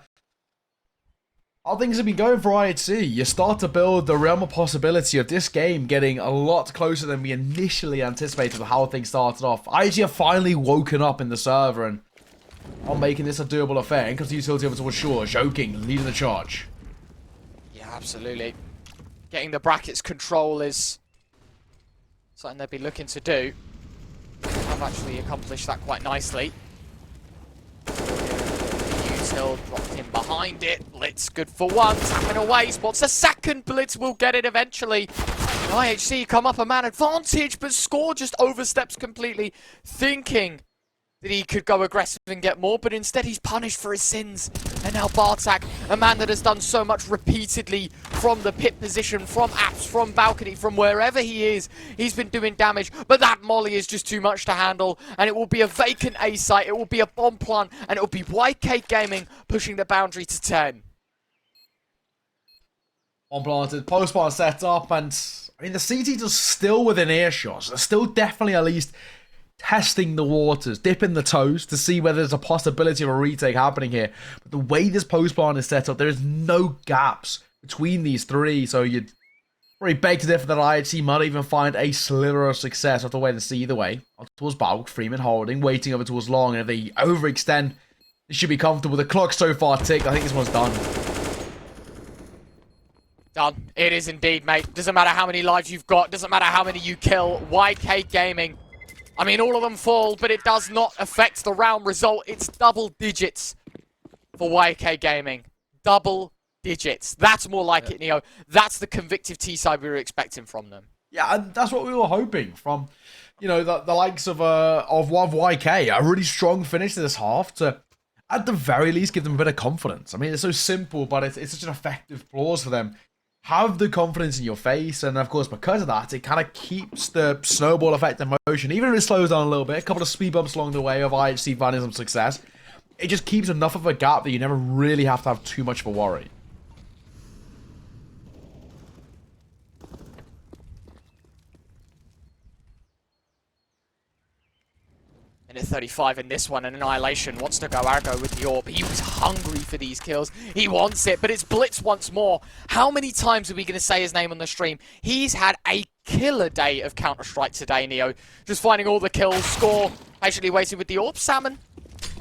things have been going for IHC, you start to build the realm of possibility of this game getting a lot closer than we initially anticipated with how things started off. IHC have finally woken up in the server and are making this a doable affair. Because the utility over towards Shore, Joking, leading the charge. Yeah, absolutely. Getting the brackets control is something they'd be looking to do. I've actually accomplished that quite nicely. Util dropped in behind it. Blitz good for one. Tapping away. Spots a second. Blitz will get it eventually. IHC come up a man advantage, but Score just oversteps completely, thinking that he could go aggressive and get more, but instead he's punished for his sins. And now Bartak, a man that has done so much repeatedly from the pit position, from apps, from balcony, from wherever he is, he's been doing damage, but that molly is just too much to handle, and it will be a vacant A site, it will be a bomb plant, and it will be YK Gaming pushing the boundary to 10. Bomb planted, post bar set up, and I mean the CT is still within earshot, so they're still definitely at least testing the waters, dipping the toes to see whether there's a possibility of a retake happening here. But the way this post plant is set up, there is no gaps between these three, so you'd probably beg to differ that IHC might even find a slither of success off the way to see either way. Up towards Balk, Freeman holding, waiting over towards Long, and if they overextend, they should be comfortable. The clock so far ticked, I think this one's done. Done. It is indeed, mate. Doesn't matter how many lives you've got, doesn't matter how many you kill. YK Gaming, I mean, all of them fall, but it does not affect the round result. It's double digits for YK Gaming. Double digits. That's more like it, Neo. That's the convictive T-side we were expecting from them. Yeah, and that's what we were hoping from, you know, the likes of YK. A really strong finish to this half to, at the very least, give them a bit of confidence. I mean, it's so simple, but it's such an effective clause for them. Have the confidence in your face, and of course, because of that, it kind of keeps the snowball effect in motion. Even if it slows down a little bit, a couple of speed bumps along the way of IHC finding some success, it just keeps enough of a gap that you never really have to have too much of a worry. Minute 35 in this one, and Annihilation wants to go aggro with the orb. He was hungry for these kills. He wants it, but it's Blitz once more. How many times are we going to say his name on the stream? He's had a killer day of Counter-Strike today, Neo. Just finding all the kills, Score, patiently waiting with the orb. Salmon,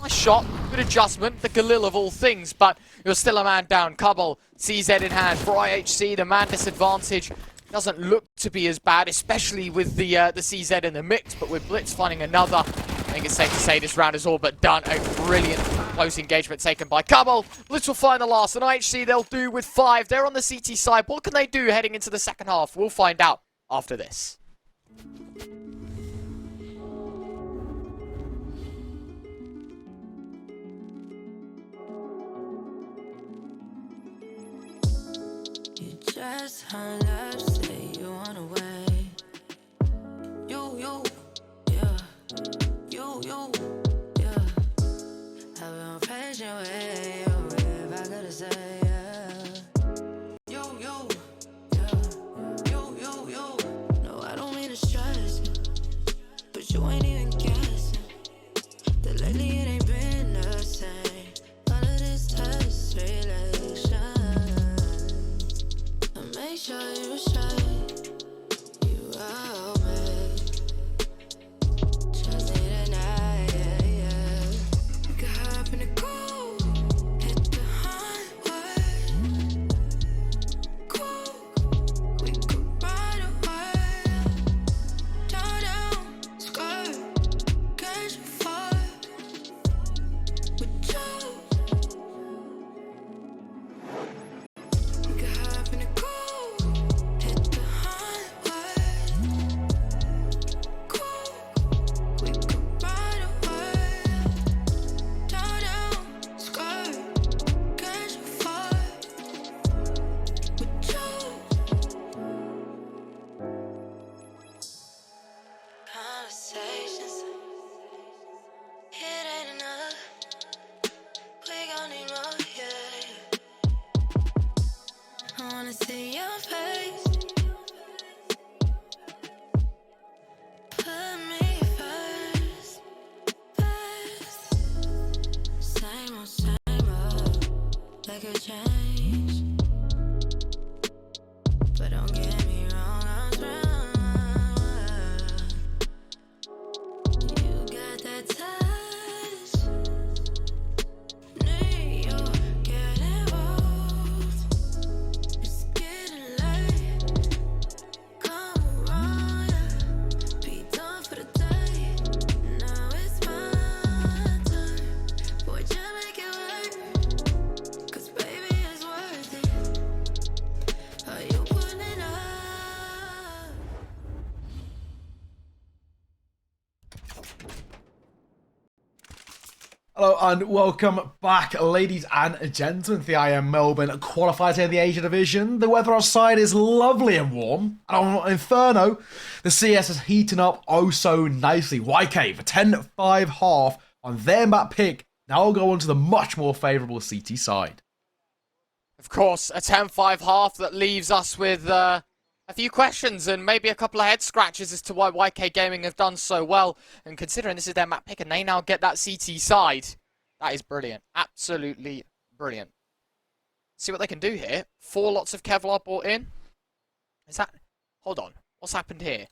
nice shot, good adjustment, the Galil of all things, but you're still a man down. Cubble, CZ in hand for IHC, the man disadvantage doesn't look to be as bad, especially with the CZ in the mix, but with Blitz finding another, I think it's safe to say this round is all but done. A brilliant close engagement taken by Cubble. Blitz will find the last, and IHC they'll do with 5. They're on the CT side. What can they do heading into the second half? We'll find out after this. You just hung up, say you wanna wait. You, yeah. You, yeah. I've been patient with you, if I gotta say, yeah. You, yeah. You. No, I don't mean to stress you, but you ain't even guessing that lately it ain't been the same. All of this test relation, make sure you straight. You owe me. Trust me tonight, yeah. We could hop in the cool, hit the highway. Cool, we could ride away. Down, skirt. has changed. But don't get me wrong, I'm trying. You got that touch. Need you get involved. It's getting late. Come around, yeah. Be done for the day. Now it's my turn. Boy, just make it work. 'Cause baby, it's worth it. Are you putting it up? Hello and welcome back, ladies and gentlemen, to the IM Melbourne qualifiers here in the Asia Division. The weather outside is lovely and warm, and on Inferno, the CS is heating up oh so nicely. YK for 10-5 half on their map pick. Now we'll go on to the much more favourable CT side. Of course, a 10-5 half that leaves us with a few questions and maybe a couple of head scratches as to why YK Gaming have done so well. And considering this is their map pick and they now get that CT side, that is brilliant. Absolutely brilliant. See what they can do here. 4 lots of Kevlar bought in. Is that... Hold on. What's happened here?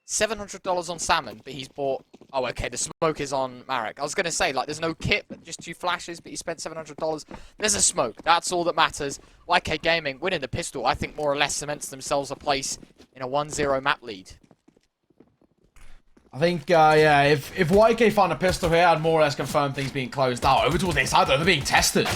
$700 on Salmon, but he's bought... Oh, okay, the smoke is on Marek. I was going to say, like, there's no kit, but just 2 flashes, but he spent $700. There's a smoke. That's all that matters. YK Gaming winning the pistol, I think, more or less cements themselves a place in a 1-0 map lead. I think, yeah, if YK found a pistol here, I'd more or less confirm things being closed out. Over towards this side, though, they're being tested.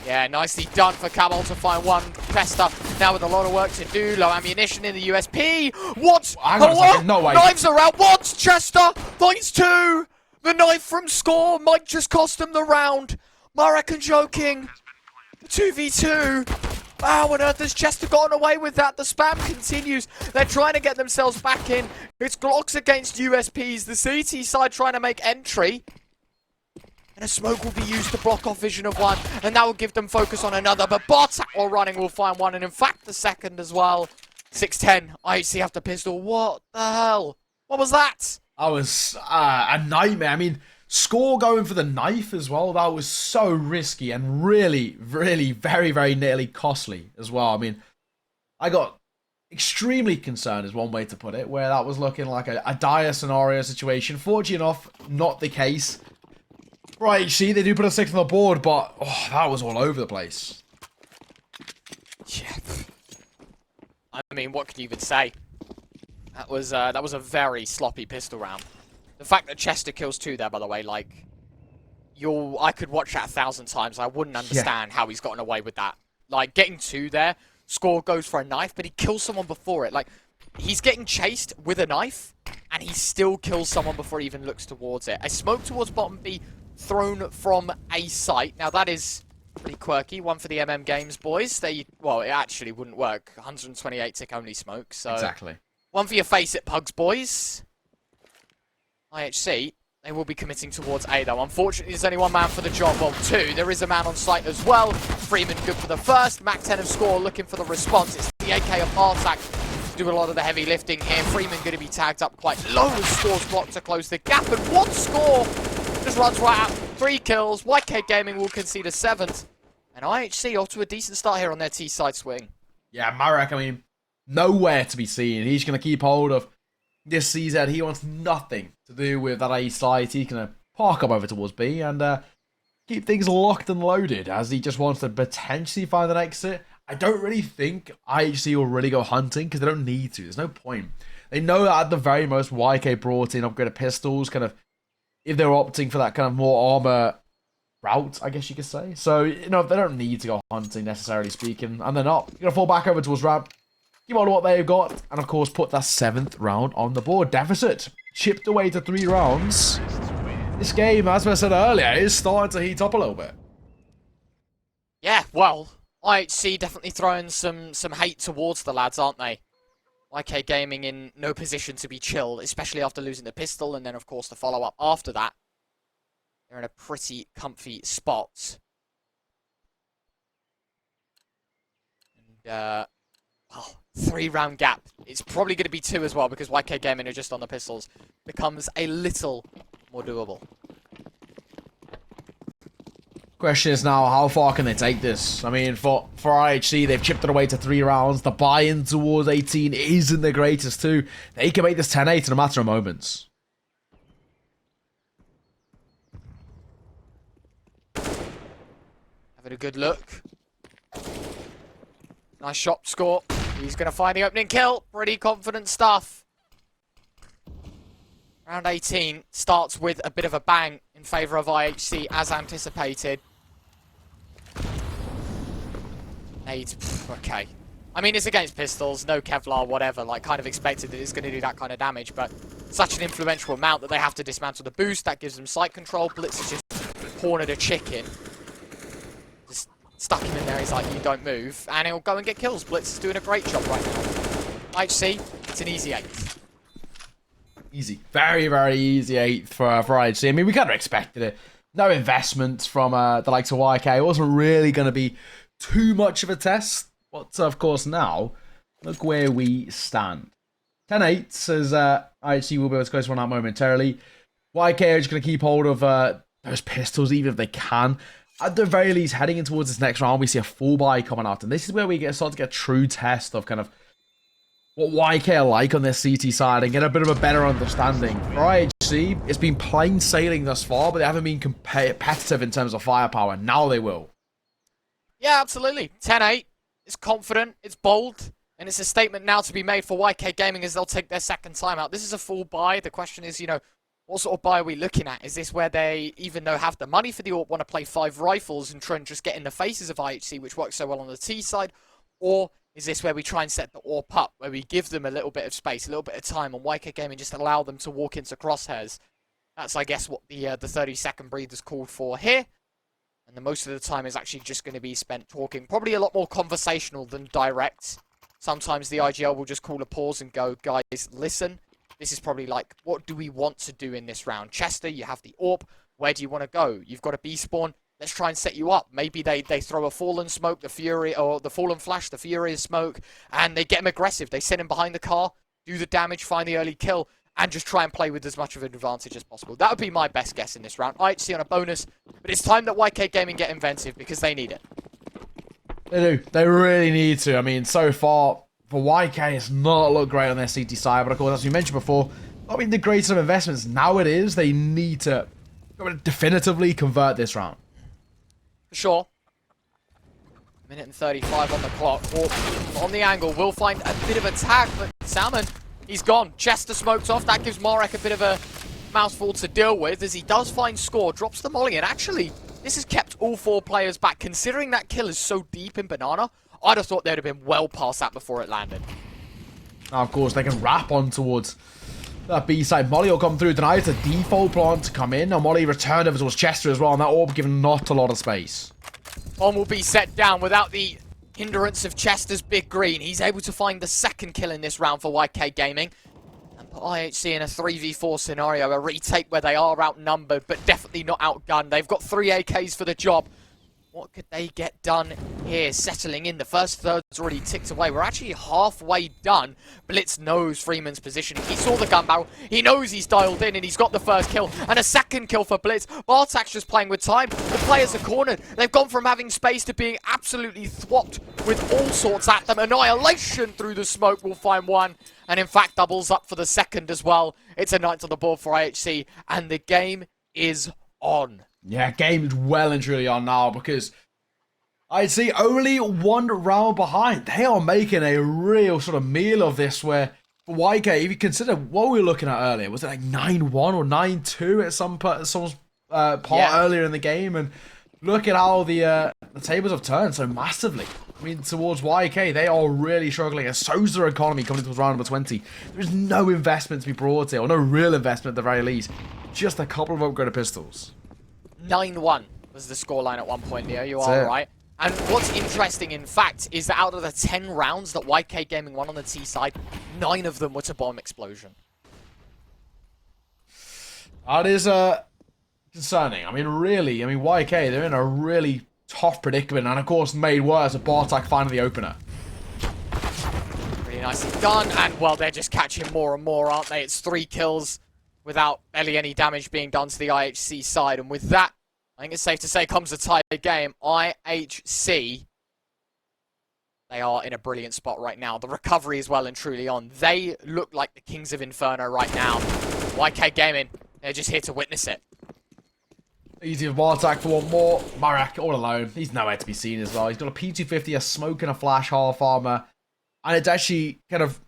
Yeah, nicely done for Camel to find one Chester. Now with a lot of work to do. Low ammunition in the USP. What? Hang on a second, no way. Knives are out. What? Chester finds 2. The knife from Score might just cost him the round. Marek and joking. 2v2. How on earth has Chester gotten away with that? The spam continues. They're trying to get themselves back in. It's Glocks against USPs. The CT side trying to make entry. And a smoke will be used to block off vision of one. And that will give them focus on another. But Bartak while running will find one. And in fact, the second as well. 6-10. IHC after pistol. What the hell? What was that? That was a nightmare. I mean, Score going for the knife as well. That was so risky and really, really very, very nearly costly as well. I mean, I got extremely concerned is one way to put it, where that was looking like a dire scenario situation. Fortunately enough, not the case. Right, see, they do put a 6 on the board, but oh, that was all over the place. Yeah. I mean, what can you even say? That was a very sloppy pistol round. The fact that Chester kills 2 there, by the way, like, I could watch that 1,000 times. I wouldn't understand how he's gotten away with that. Like, getting 2 there, Score goes for a knife, but he kills someone before it. Like, he's getting chased with a knife, and he still kills someone before he even looks towards it. A smoke towards bottom B thrown from a site. Now, that is pretty quirky. One for the MM Games boys. Well, it actually wouldn't work. 128 tick only smoke, so... Exactly. One for your face at Pugs, boys. IHC, they will be committing towards A, though. Unfortunately, there's only 1 man for the job. Well, 2. There is a man on site as well. Freeman good for the first. Mac 10 of Score looking for the response. It's the AK of Bartak to do a lot of the heavy lifting here. Freeman going to be tagged up quite low as Score's blocked to close the gap. And one Score just runs right out. 3 kills. YK Gaming will concede a 7th. And IHC off to a decent start here on their T-side swing. Yeah, Marek, I mean, nowhere to be seen. He's going to keep hold of this CZ. He wants nothing to do with that A side. He's going to park up over towards B and keep things locked and loaded as he just wants to potentially find an exit. I don't really think IHC will really go hunting because they don't need to. There's no point. They know that at the very most, YK brought in upgraded pistols, kind of, if they're opting for that kind of more armor route, I guess you could say. So, you know, they don't need to go hunting, necessarily speaking, and they're not. You're going to fall back over towards ramp, keep on what they've got, and of course put that 7th round on the board. Deficit chipped away to 3 rounds. This game, as I said earlier, is starting to heat up a little bit. Yeah, well, IHC definitely throwing some hate towards the lads, aren't they? YK Gaming in no position to be chilled, especially after losing the pistol, and then of course the follow-up after that. They're in a pretty comfy spot. And, well, 3-round gap. It's probably going to be 2 as well because YK Gaming are just on the pistols. Becomes a little more doable. Question is now, how far can they take this? I mean, for IHC, they've chipped it away to 3 rounds. The buy-in towards 18 isn't the greatest too. They can make this 10-8 in a matter of moments. Having a good look. Nice shot score. He's going to find the opening kill. Pretty confident stuff. Round 18 starts with a bit of a bang in favour of IHC as anticipated. Nades, okay. I mean, it's against pistols, no Kevlar, whatever. Like, kind of expected that it's going to do that kind of damage, but such an influential amount that they have to dismantle the boost. That gives them sight control. Blitz is just cornered a chicken. Just stuck him in there. He's like, you don't move. And he'll go and get kills. Blitz is doing a great job right now. IHC, it's an easy 8th. Easy. Very, very easy 8th for IHC. I mean, we kind of expected it. No investment from the likes of YK. It wasn't really going to be too much of a test. But, of course, now, look where we stand. 10-8 as IHC will be able to close one out momentarily. YK are just going to keep hold of those pistols, even if they can. At the very least, heading in towards this next round, we see a full buy coming out. And this is where we start to get a true test of kind of what YK are like on their CT side and get a bit of a better understanding. For IHC, it's been plain sailing thus far, but they haven't been competitive in terms of firepower. Now they will. Yeah, absolutely. 10-8. It's confident, it's bold, and it's a statement now to be made for YK Gaming as they'll take their second time out. This is a full buy. The question is, you know, what sort of buy are we looking at? Is this where they, even though have the money for the AWP, want to play 5 rifles and try and just get in the faces of IHC, which works so well on the T side? Or is this where we try and set the AWP up, where we give them a little bit of space, a little bit of time, and YK Gaming just allow them to walk into crosshairs? That's, I guess, what the 30-second breather's called for here. And the most of the time is actually just going to be spent talking. Probably a lot more conversational than direct. Sometimes the IGL will just call a pause and go, guys, listen. This is probably like, what do we want to do in this round? Chester, you have the AWP. Where do you want to go? You've got a B spawn. Let's try and set you up. Maybe they throw a fallen smoke, the Fury, or the fallen flash, the Fury smoke, and they get him aggressive. They send him behind the car, do the damage, find the early kill, and just try and play with as much of an advantage as possible. That would be my best guess in this round. IHC on a bonus, but it's time that YK Gaming get inventive because they need it. They do. They really need to. I mean, so far, for YK, it's not looked great on their CT side, but of course, as we mentioned before, I mean, the greatest of investments. Now it is. They need to definitively convert this round. For sure. Minute and 35 on the clock. Warp on the angle. Will find a bit of attack, but Salmon, he's gone. Chester smoked off. That gives Marek a bit of a mouthful to deal with as he does find score. Drops the molly. And actually, this has kept all 4 players back. Considering that kill is so deep in Banana, I'd have thought they'd have been well past that before it landed. Now, of course, they can wrap on towards that B side. Molly will come through tonight. It's a default plant to come in. Now, Molly returned over towards Chester as well. And that orb given not a lot of space. Bomb will be set down without the hindrance of Chester's big green. He's able to find the second kill in this round for YK Gaming. And put IHC in a 3v4 scenario, a retake where they are outnumbered, but definitely not outgunned. They've got 3 AKs for the job. What could they get done here? Settling in. The first third's already ticked away. We're actually halfway done. Blitz knows Freeman's positioning. He saw the gun barrel. He knows he's dialed in and he's got the first kill. And a second kill for Blitz. Bartak's just playing with time. The players are cornered. They've gone from having space to being absolutely thwopped with all sorts at them. Annihilation through the smoke will find one. And in fact, doubles up for the second as well. It's a 9th on the board for IHC. And the game is on. Yeah, game is well and truly on now because I'd say only 1 round behind. They are making a real sort of meal of this where for YK, if you consider what we were looking at earlier, was it like 9-1 or 9-2 at someone's part earlier in the game? And look at how the tables have turned so massively. I mean, towards YK, they are really struggling, and so's their economy coming towards round number 20. There's no investment to be brought here, or no real investment at the very least. Just a couple of upgraded pistols. 9-1 was the scoreline at one point, Leo. You are right. And what's interesting, in fact, is that out of the 10 rounds that YK Gaming won on the T side, 9 of them were to bomb explosion. That is concerning. I mean, really, YK, they're in a really tough predicament, and of course, made worse with Bartak finding the opener. Really nicely done, and well, they're just catching more and more, aren't they? It's 3 kills without barely any damage being done to the IHC side, and with that, I think it's safe to say comes a tie game. IHC, they are in a brilliant spot right now. The recovery is well and truly on. They look like the kings of Inferno right now. YK Gaming, they're just here to witness it. Easy with Bartak for one more. Marek all alone. He's nowhere to be seen as well. He's got a P250, a smoke and a flash half armor. And it's actually kind of,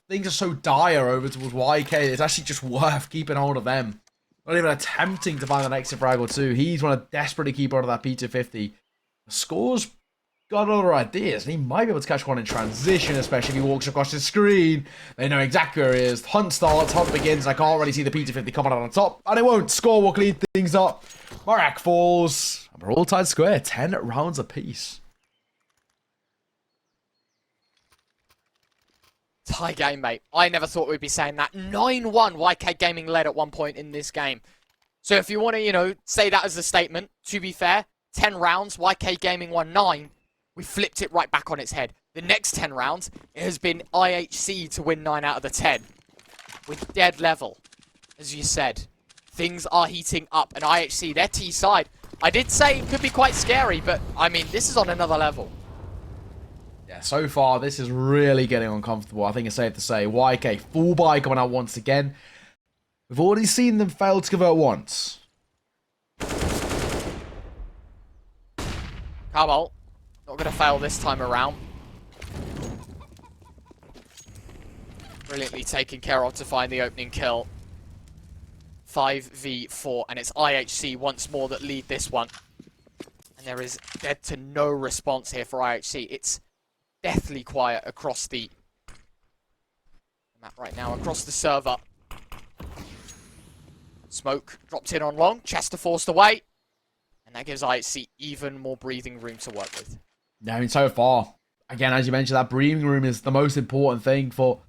things are so dire over towards YK. It's actually just worth keeping hold of them. Not even attempting to find the next frag or two. He's want to desperately keep hold of that P250. The Score's got other ideas. And he might be able to catch one in transition, especially if he walks across the screen. They know exactly where he is. Hunt starts, hunt begins. I can't really see the P250 coming out on top. And it won't. Score will clean things up. Marek falls. And we're all tied square. 10 rounds apiece. Tie game, mate. I never thought we'd be saying that. 9-1 YK Gaming led at one point in this game. So if you want to, say that as a statement, to be fair, 10 rounds, YK Gaming won 9. We flipped it right back on its head. The next 10 rounds, it has been IHC to win 9 out of the 10. With dead level, as you said. Things are heating up, and IHC, their T side, I did say it could be quite scary, but, I mean, this is on another level. Yeah, so far, this is really getting uncomfortable. I think it's safe to say. YK, full buy coming out once again. We've already seen them fail to convert once. Carmel, not going to fail this time around. Brilliantly taken care of to find the opening kill. 5v4, and it's IHC once more that lead this one. And there is dead to no response here for IHC. It's deathly quiet across the map right now, across the server. Smoke dropped in on long, Chester forced away. And that gives IHC even more breathing room to work with. Yeah, I mean, so far, again, as you mentioned, that breathing room is the most important thing for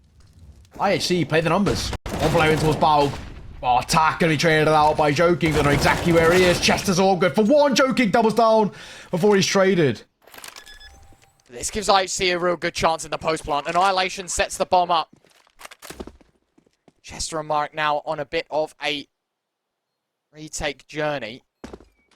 IHC. Play the numbers. One blow in towards Balg. Attack going to be traded out by Joking. They know exactly where he is. Chester's all good for one. Joking doubles down before he's traded. This gives IHC a real good chance in the post plant. Annihilation sets the bomb up. Chester and Marek now on a bit of a retake journey.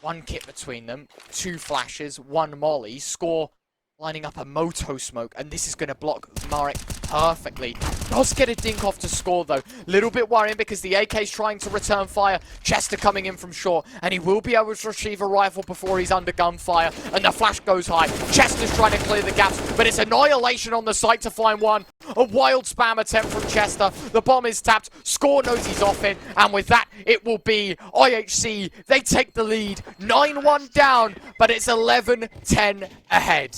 One kit between them, 2 flashes, 1 molly. Score lining up a moto smoke, and this is going to block Marek perfectly. Does get a dink off to Score though. Little bit worrying because the AK's trying to return fire. Chester coming in from shore, and he will be able to retrieve a rifle before he's under gunfire, and the flash goes high. Chester's trying to clear the gaps, but it's annihilation on the site to find one. A wild spam attempt from Chester. The bomb is tapped. Score knows he's off it, and with that, it will be IHC. They take the lead. 9-1 down, but it's 11-10 ahead.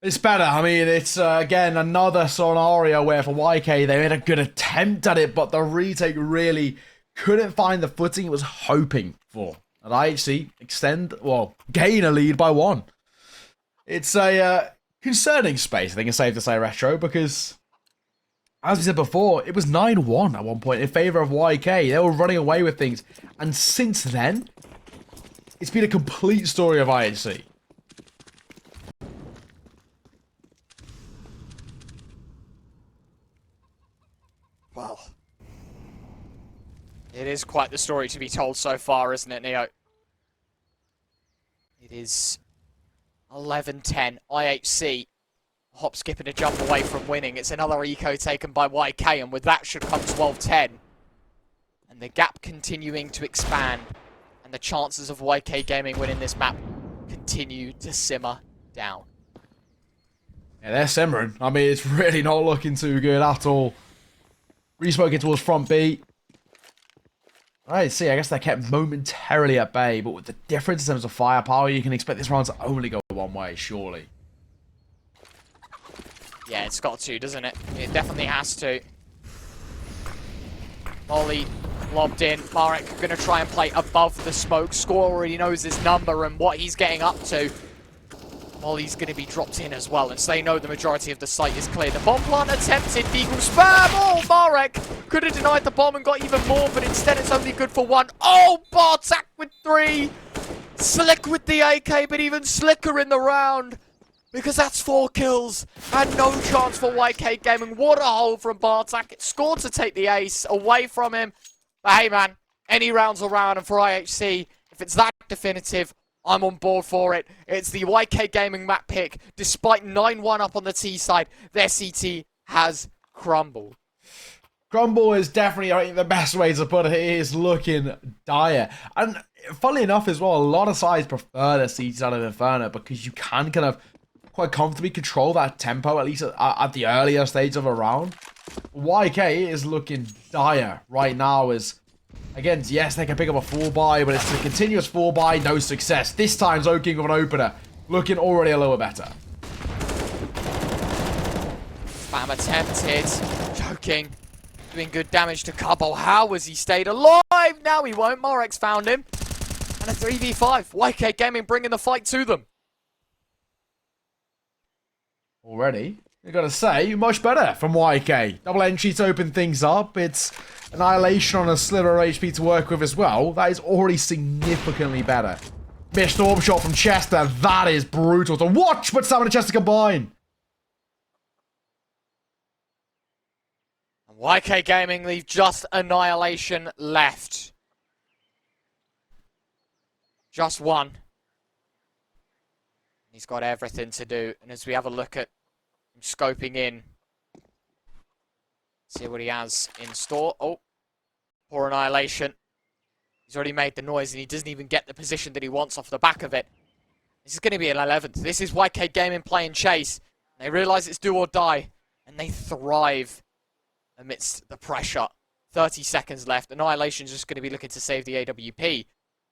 It's better. I mean, it's, again, another scenario where for YK, they made a good attempt at it, but the retake really couldn't find the footing it was hoping for. And IHC gain a lead by 1. It's a concerning space, I think it's safe to say, Retro, because, as we said before, it was 9-1 at one point in favour of YK. They were running away with things. And since then, it's been a complete story of IHC. Well, it is quite the story to be told so far, isn't it, Neo? It is 11-10. IHC, hop, skip, and a jump away from winning. It's another eco taken by YK, and with that should come 12-10. And the gap continuing to expand, and the chances of YK Gaming winning this map continue to simmer down. Yeah, they're simmering. I mean, it's really not looking too good at all. Resmoking towards front B. I guess they kept momentarily at bay, but with the difference in terms of firepower, you can expect this round to only go one way, surely. Yeah, it's got to, doesn't it? It definitely has to. Molly lobbed in. Marek going to try and play above the smoke. Score already knows his number and what he's getting up to. Molly's going to be dropped in as well, and so they know the majority of the site is clear. The bomb plant attempted. Deagle spam. Oh, Marek could have denied the bomb and got even more, but instead it's only good for 1. Oh, Bartak with 3. Slick with the AK, but even slicker in the round, because that's 4 kills and no chance for YK Gaming. What a hole from Bartak. It scored to take the ace away from him. But hey, man, any rounds around, and for IHC, if If it's that definitive, I'm on board for it. It's the YK Gaming map pick. Despite 9-1 up on the T side, their CT has crumbled. Crumble is definitely, I think, the best way to put it. It is looking dire. And funnily enough as well, a lot of sides prefer the CT side of Inferno because you can kind of quite comfortably control that tempo, at least at the earlier stage of a round. YK is looking dire right now as, again, yes, they can pick up a 4-buy, but it's a continuous 4-buy, no success. This time, Zoking with an opener, looking already a little better. Spam attempted. Joking. Doing good damage to Cubble. How has he stayed alive? Now he won't. Morex found him. And a 3v5. YK Gaming bringing the fight to them. Already, you gotta say, much better from YK. Double entry to open things up. It's Annihilation on a sliver of HP to work with as well. That is already significantly better. Missed orb shot from Chester. That is brutal to watch, but Sam and Chester combine. YK Gaming leave just Annihilation left. Just one. He's got everything to do. And as we have a look at him scoping in, see what he has in store. Oh, poor Annihilation. He's already made the noise and he doesn't even get the position that he wants off the back of it. This is going to be an 11th. This is YK Gaming playing chase. They realise it's do or die. And they thrive amidst the pressure. 30 seconds left. Annihilation's just going to be looking to save the AWP.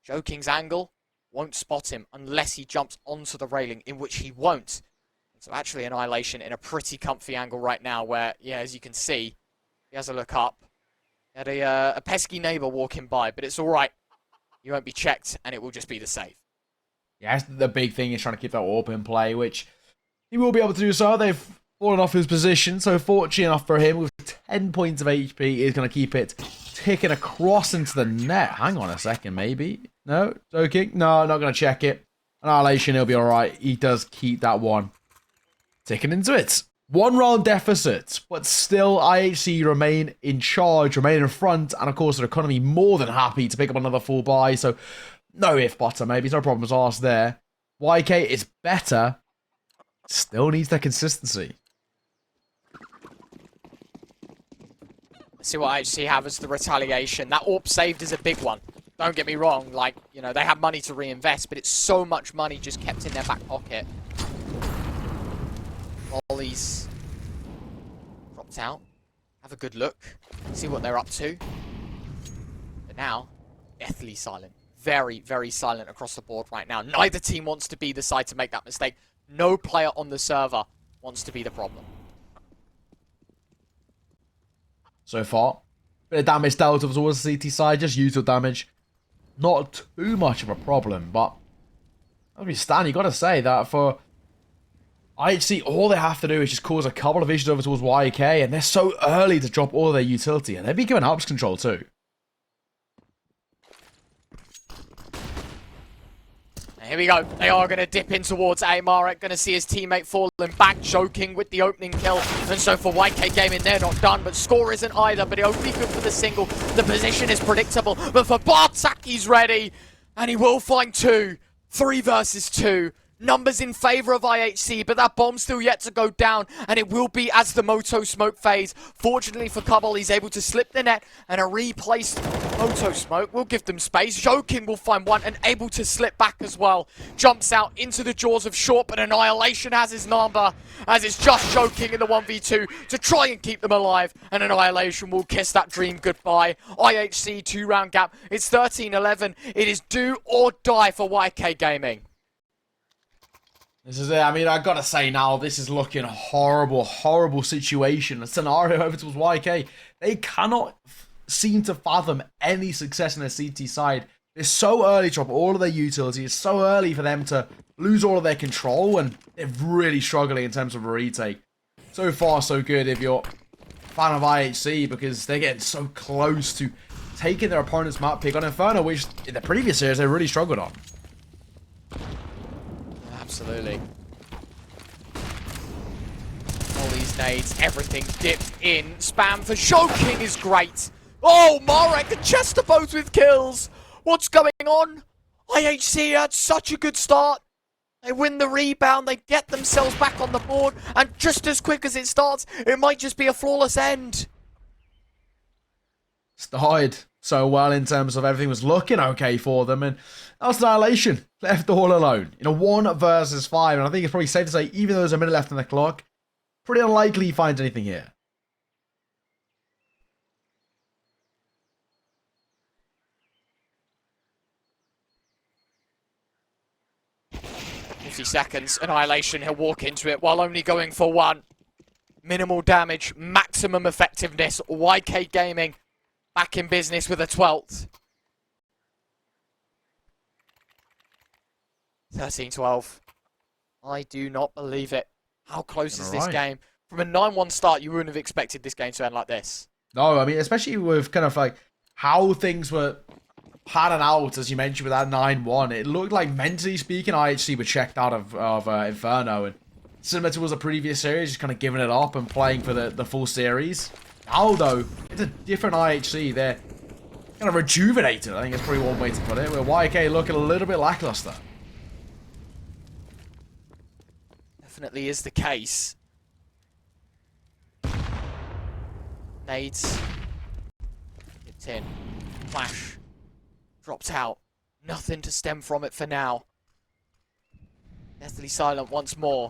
Joking's angle won't spot him unless he jumps onto the railing, in which he won't. So actually Annihilation in a pretty comfy angle right now where, yeah, as you can see, he has a look up. He had a pesky neighbour walking by, but it's alright. You won't be checked and it will just be the save. Yeah, the big thing is trying to keep that AWP in play, which he will be able to do so. They've fallen off his position, so fortunate enough for him, with 10 points of HP, is going to keep it ticking across into the net. Hang on a second, maybe. No? Joking? No, not going to check it. Annihilation, he'll be alright. He does keep that one ticking into it. 1 round deficit, but still IHC remain in charge, remain in front, and of course their economy more than happy to pick up another full buy, so no if butter maybe, no problems asked there. YK is better, still needs that consistency. Let's see what IHC have as the retaliation. That AWP saved is a big one. Don't get me wrong, like, you know, they have money to reinvest, but it's so much money just kept in their back pocket. Molly's dropped out. Have a good look. See what they're up to. But now, deathly silent. Very, very silent across the board right now. Neither team wants to be the side to make that mistake. No player on the server wants to be the problem. So far, bit of damage dealt towards the CT side, just usual damage. Not too much of a problem, but as we stand, you got to say that for IHC, all they have to do is just cause a couple of issues over towards YK, and they're so early to drop all of their utility, and they'd be given AWP's control too. Here we go. They are going to dip in towards A. Marek. Going to see his teammate falling back, Joking with the opening kill. And so for YK Gaming, they're not done. But score isn't either. But it'll be good for the single. The position is predictable. But for Bartak, he's ready. And he will find 2. 3 versus 2. Numbers in favour of IHC, but that bomb's still yet to go down, and it will be as the Moto Smoke phase. Fortunately for Cubble, he's able to slip the net, and a replaced Moto Smoke will give them space. Joking will find one, and able to slip back as well. Jumps out into the jaws of Short, but Annihilation has his number, as it's just Joking in the 1v2 to try and keep them alive, and Annihilation will kiss that dream goodbye. IHC 2-round gap, it's 13-11. It is do or die for YK Gaming. This is it. I mean, I gotta say now, this is looking horrible, horrible situation. A scenario over towards YK. They cannot seem to fathom any success in their CT side. It's so early to drop all of their utility. It's so early for them to lose all of their control, and they're really struggling in terms of a retake. So far, so good if you're a fan of IHC, because they're getting so close to taking their opponent's map pick on Inferno, which in the previous series they really struggled on. Absolutely. All these nades, everything dipped in. Spam for Joking is great. Oh, Marek and Chester both with kills. What's going on? IHC had such a good start. They win the rebound, they get themselves back on the board, and just as quick as it starts, it might just be a flawless end. Started so well in terms of everything was looking okay for them, and that was Annihilation left all alone in a 1 versus 5. And I think it's probably safe to say, even though there's a minute left on the clock, pretty unlikely he finds anything here. Seconds, Annihilation, he'll walk into it while only going for 1. Minimal damage, maximum effectiveness. YK Gaming back in business with a 12th. 13-12. I do not believe it. How close is this game? From a 9-1 start, you wouldn't have expected this game to end like this. No, I mean, especially with kind of like how things were panning out, as you mentioned, with that 9-1. It looked like, mentally speaking, IHC were checked out of Inferno. And similar to the previous series, just kind of giving it up and playing for the full series. Now, though, it's a different IHC. They're kind of rejuvenated, I think is probably one way to put it, where YK looking a little bit lackluster. Definitely is the case. Nades. Hit in. Flash. Dropped out. Nothing to stem from it for now. Deathly silent once more.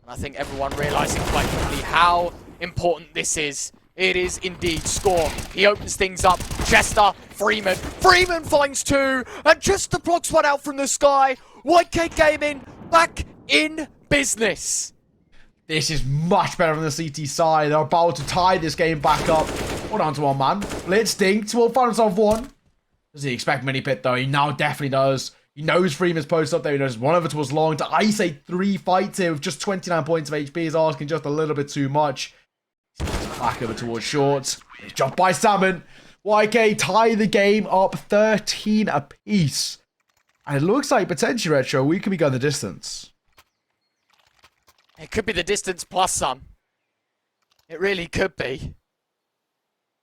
And I think everyone realizing quite quickly how important this is. It is indeed score. He opens things up. Chester, Freeman. Freeman finds 2. And Chester blocks one out from the sky. YK Gaming back in business. This is much better from the CT side. They're about to tie this game back up. Hold on to one man. Blitz dinks. Will find himself 1. Does he expect mini pit though? He now definitely does. He knows Freeman's post up there. He knows one of it was long. To ice a 3 fights here with just 29 points of HP is asking just a little bit too much. Back over towards short. Jump by Salmon. YK tie the game up 13 apiece. And it looks like potentially, Retro, we could be going the distance. It could be the distance plus some. It really could be.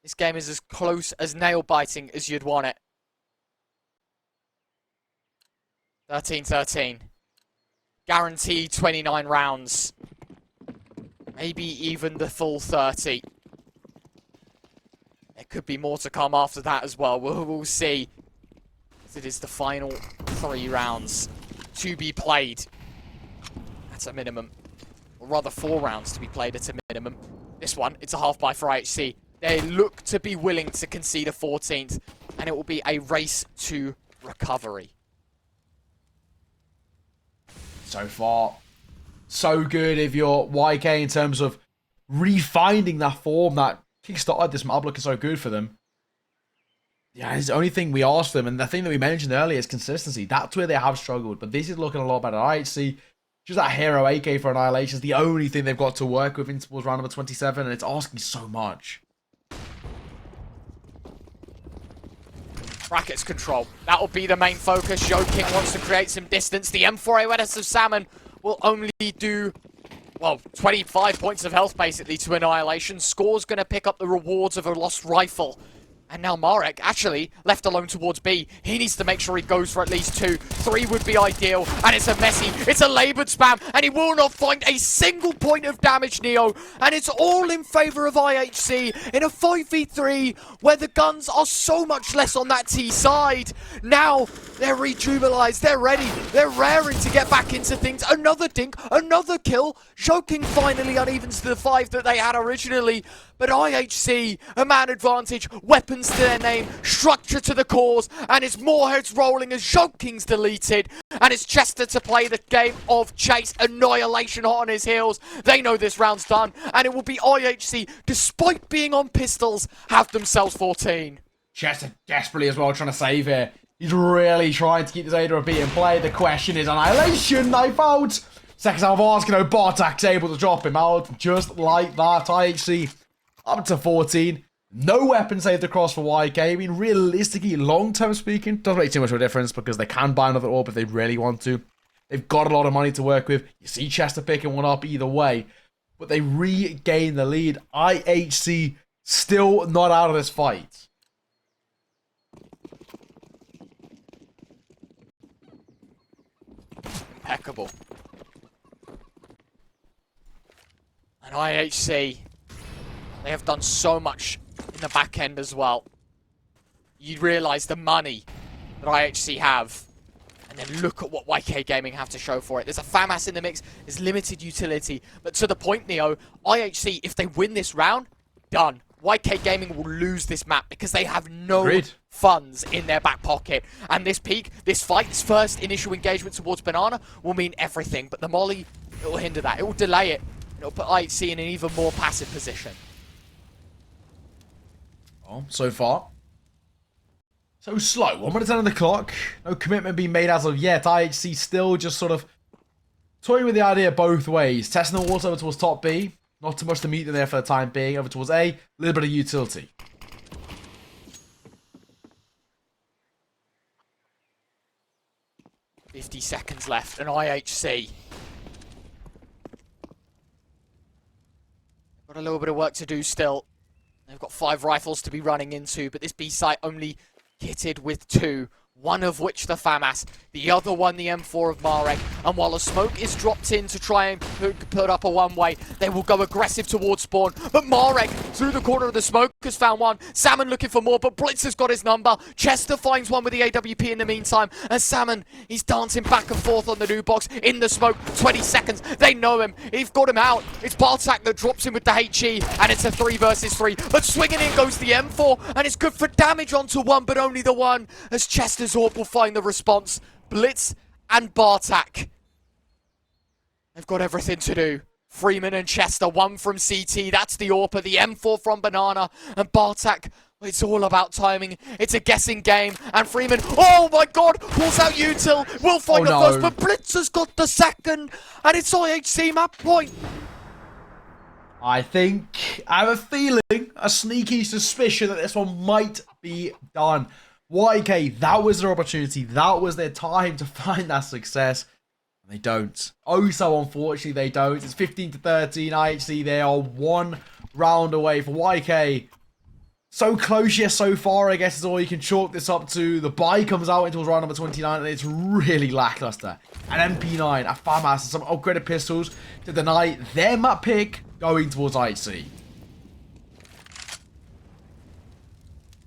This game is as close as nail-biting as you'd want it. 13-13. Guaranteed 29 rounds. Maybe even the full 30. There could be more to come after that as well. We'll see. It is the final 3 rounds to be played. That's a minimum. Or rather 4 rounds to be played at a minimum. This one, it's a half buy for IHC. They look to be willing to concede a 14th. And it will be a race to recovery. So far, so good if you're YK in terms of refinding that form that kickstarted this map looking so good for them. Yeah, it's the only thing we asked them, and the thing that we mentioned earlier is consistency. That's where they have struggled, but this is looking a lot better. IHC, just that hero AK for Annihilation is the only thing they've got to work with in towards round number 27, and it's asking so much. Brackets control. That will be the main focus. Joking wants to create some distance. The M4A Wedis of Salmon will only do, well, 25 points of health basically to Annihilation. Score's going to pick up the rewards of a lost rifle. And now Marek, actually, left alone towards B. He needs to make sure he goes for at least 2. 3 would be ideal. And it's a messy, it's a laboured spam. And he will not find a single point of damage, Neo. And it's all in favour of IHC in a 5v3 where the guns are so much less on that T side. Now, they're rejubilized, they're ready. They're raring to get back into things. Another dink, another kill. Joking finally unevens to the 5 that they had originally. But IHC, a man advantage, weapons to their name, structure to the cause, and it's more heads rolling as Joking's deleted, and it's Chester to play the game of chase. Annihilation hot on his heels. They know this round's done, and it will be IHC, despite being on pistols, have themselves 14. Chester desperately as well trying to save here. He's really trying to keep this Ada a beat in play. The question is Annihilation, knife out. Second time of asking, Bartak's able to drop him out just like that. IHC up to 14. No weapon saved across for YK. I mean, realistically, long-term speaking, doesn't make too much of a difference because they can buy another orb if they really want to. They've got a lot of money to work with. You see Chester picking one up either way. But they regain the lead. IHC still not out of this fight. impeccable. And IHC, they have done so much in the back end as well. You realise the money that IHC have, and then look at what YK Gaming have to show for it. There's a FAMAS in the mix, there's limited utility, but to the point, Neo, IHC, if they win this round, done. YK Gaming will lose this map because they have no Agreed. funds in their back pocket. And this peak, this fight, this first initial engagement towards Banana will mean everything. But the Molly, it will hinder that. It will delay it. It will put IHC in an even more passive position. Oh, so far, so slow. 1 minute 10 on the clock. No commitment being made as of yet. IHC still just sort of toying with the idea both ways. Testing the water over towards top B. Not too much to meet them there for the time being. Over towards A. A little bit of utility. .50 seconds left, and IHC got a little bit of work to do still. They've got 5 rifles to be running into, but this B site only kitted with 2. One of which the FAMAS, the other one the M4 of Marek. And while a smoke is dropped in to try and put up a one-way, they will go aggressive towards spawn. But Marek, through the corner of the smoke, has found one. Salmon looking for more, but Blitz has got his number. Chester finds one with the AWP in the meantime. And Salmon, he's dancing back and forth on the new box in the smoke. 20 seconds, they know him. They've got him out. It's Bartak that drops him with the HE, and it's a 3 versus 3. But swinging in goes the M4, and it's good for damage onto one, but only the one, as Chester's AWP will find the response. Blitz and Bartak, they've got everything to do. Freeman and Chester, one from CT, that's the AWP, the M4 from Banana, and Bartak, it's all about timing. It's a guessing game, and Freeman, oh my god, pulls out Util, will find the first, but Blitz has got the second, and it's IHC map point. I have a feeling, a sneaky suspicion that this one might be done. YK, that was their opportunity. That was their time to find that success. And they don't. Oh, so unfortunately they don't. It's 15 to 13. IHC, they are 1 round away for YK. So close, yet so far, I guess is all you can chalk this up to. The buy comes out into round number 29, and it's really lackluster. An MP9, a FAMAS, and some upgraded pistols to deny their map pick going towards IHC.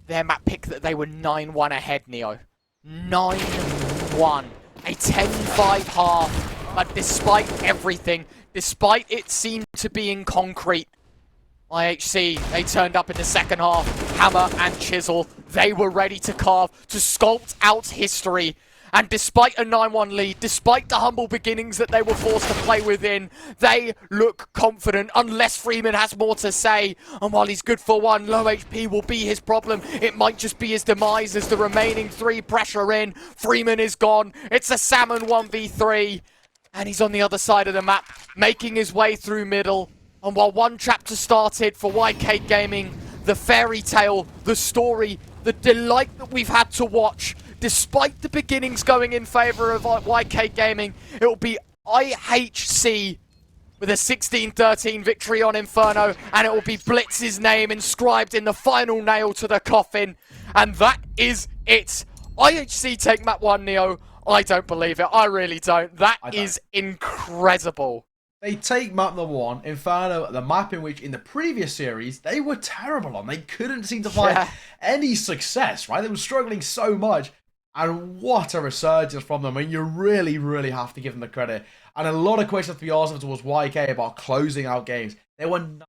Their map pick that they were 9-1 ahead, Neo. 9-1. A 10-5 half. But despite everything, despite it seemed to be in concrete, IHC, they turned up in the second half. Hammer and chisel. They were ready to carve, to sculpt out history. And despite a 9-1 lead, despite the humble beginnings that they were forced to play within, they look confident, unless Freeman has more to say. And while he's good for 1, low HP will be his problem. It might just be his demise as the remaining 3 pressure in. Freeman is gone. It's a Salmon 1v3. And he's on the other side of the map, making his way through middle. And while 1 chapter started for YK Gaming, the fairy tale, the story, the delight that we've had to watch, despite the beginnings going in favour of YK Gaming, it will be IHC with a 16-13 victory on Inferno, and it will be Blitz's name inscribed in the final nail to the coffin. And that is it. IHC take map 1, Neo. I don't believe it. I really don't. That is incredible. They take map number 1, Inferno, the map in which in the previous series they were terrible on. They couldn't seem to find any success, right? They were struggling so much. And what a resurgence from them. I mean, you really, really have to give them the credit. And a lot of questions to be asked towards YK about closing out games. They were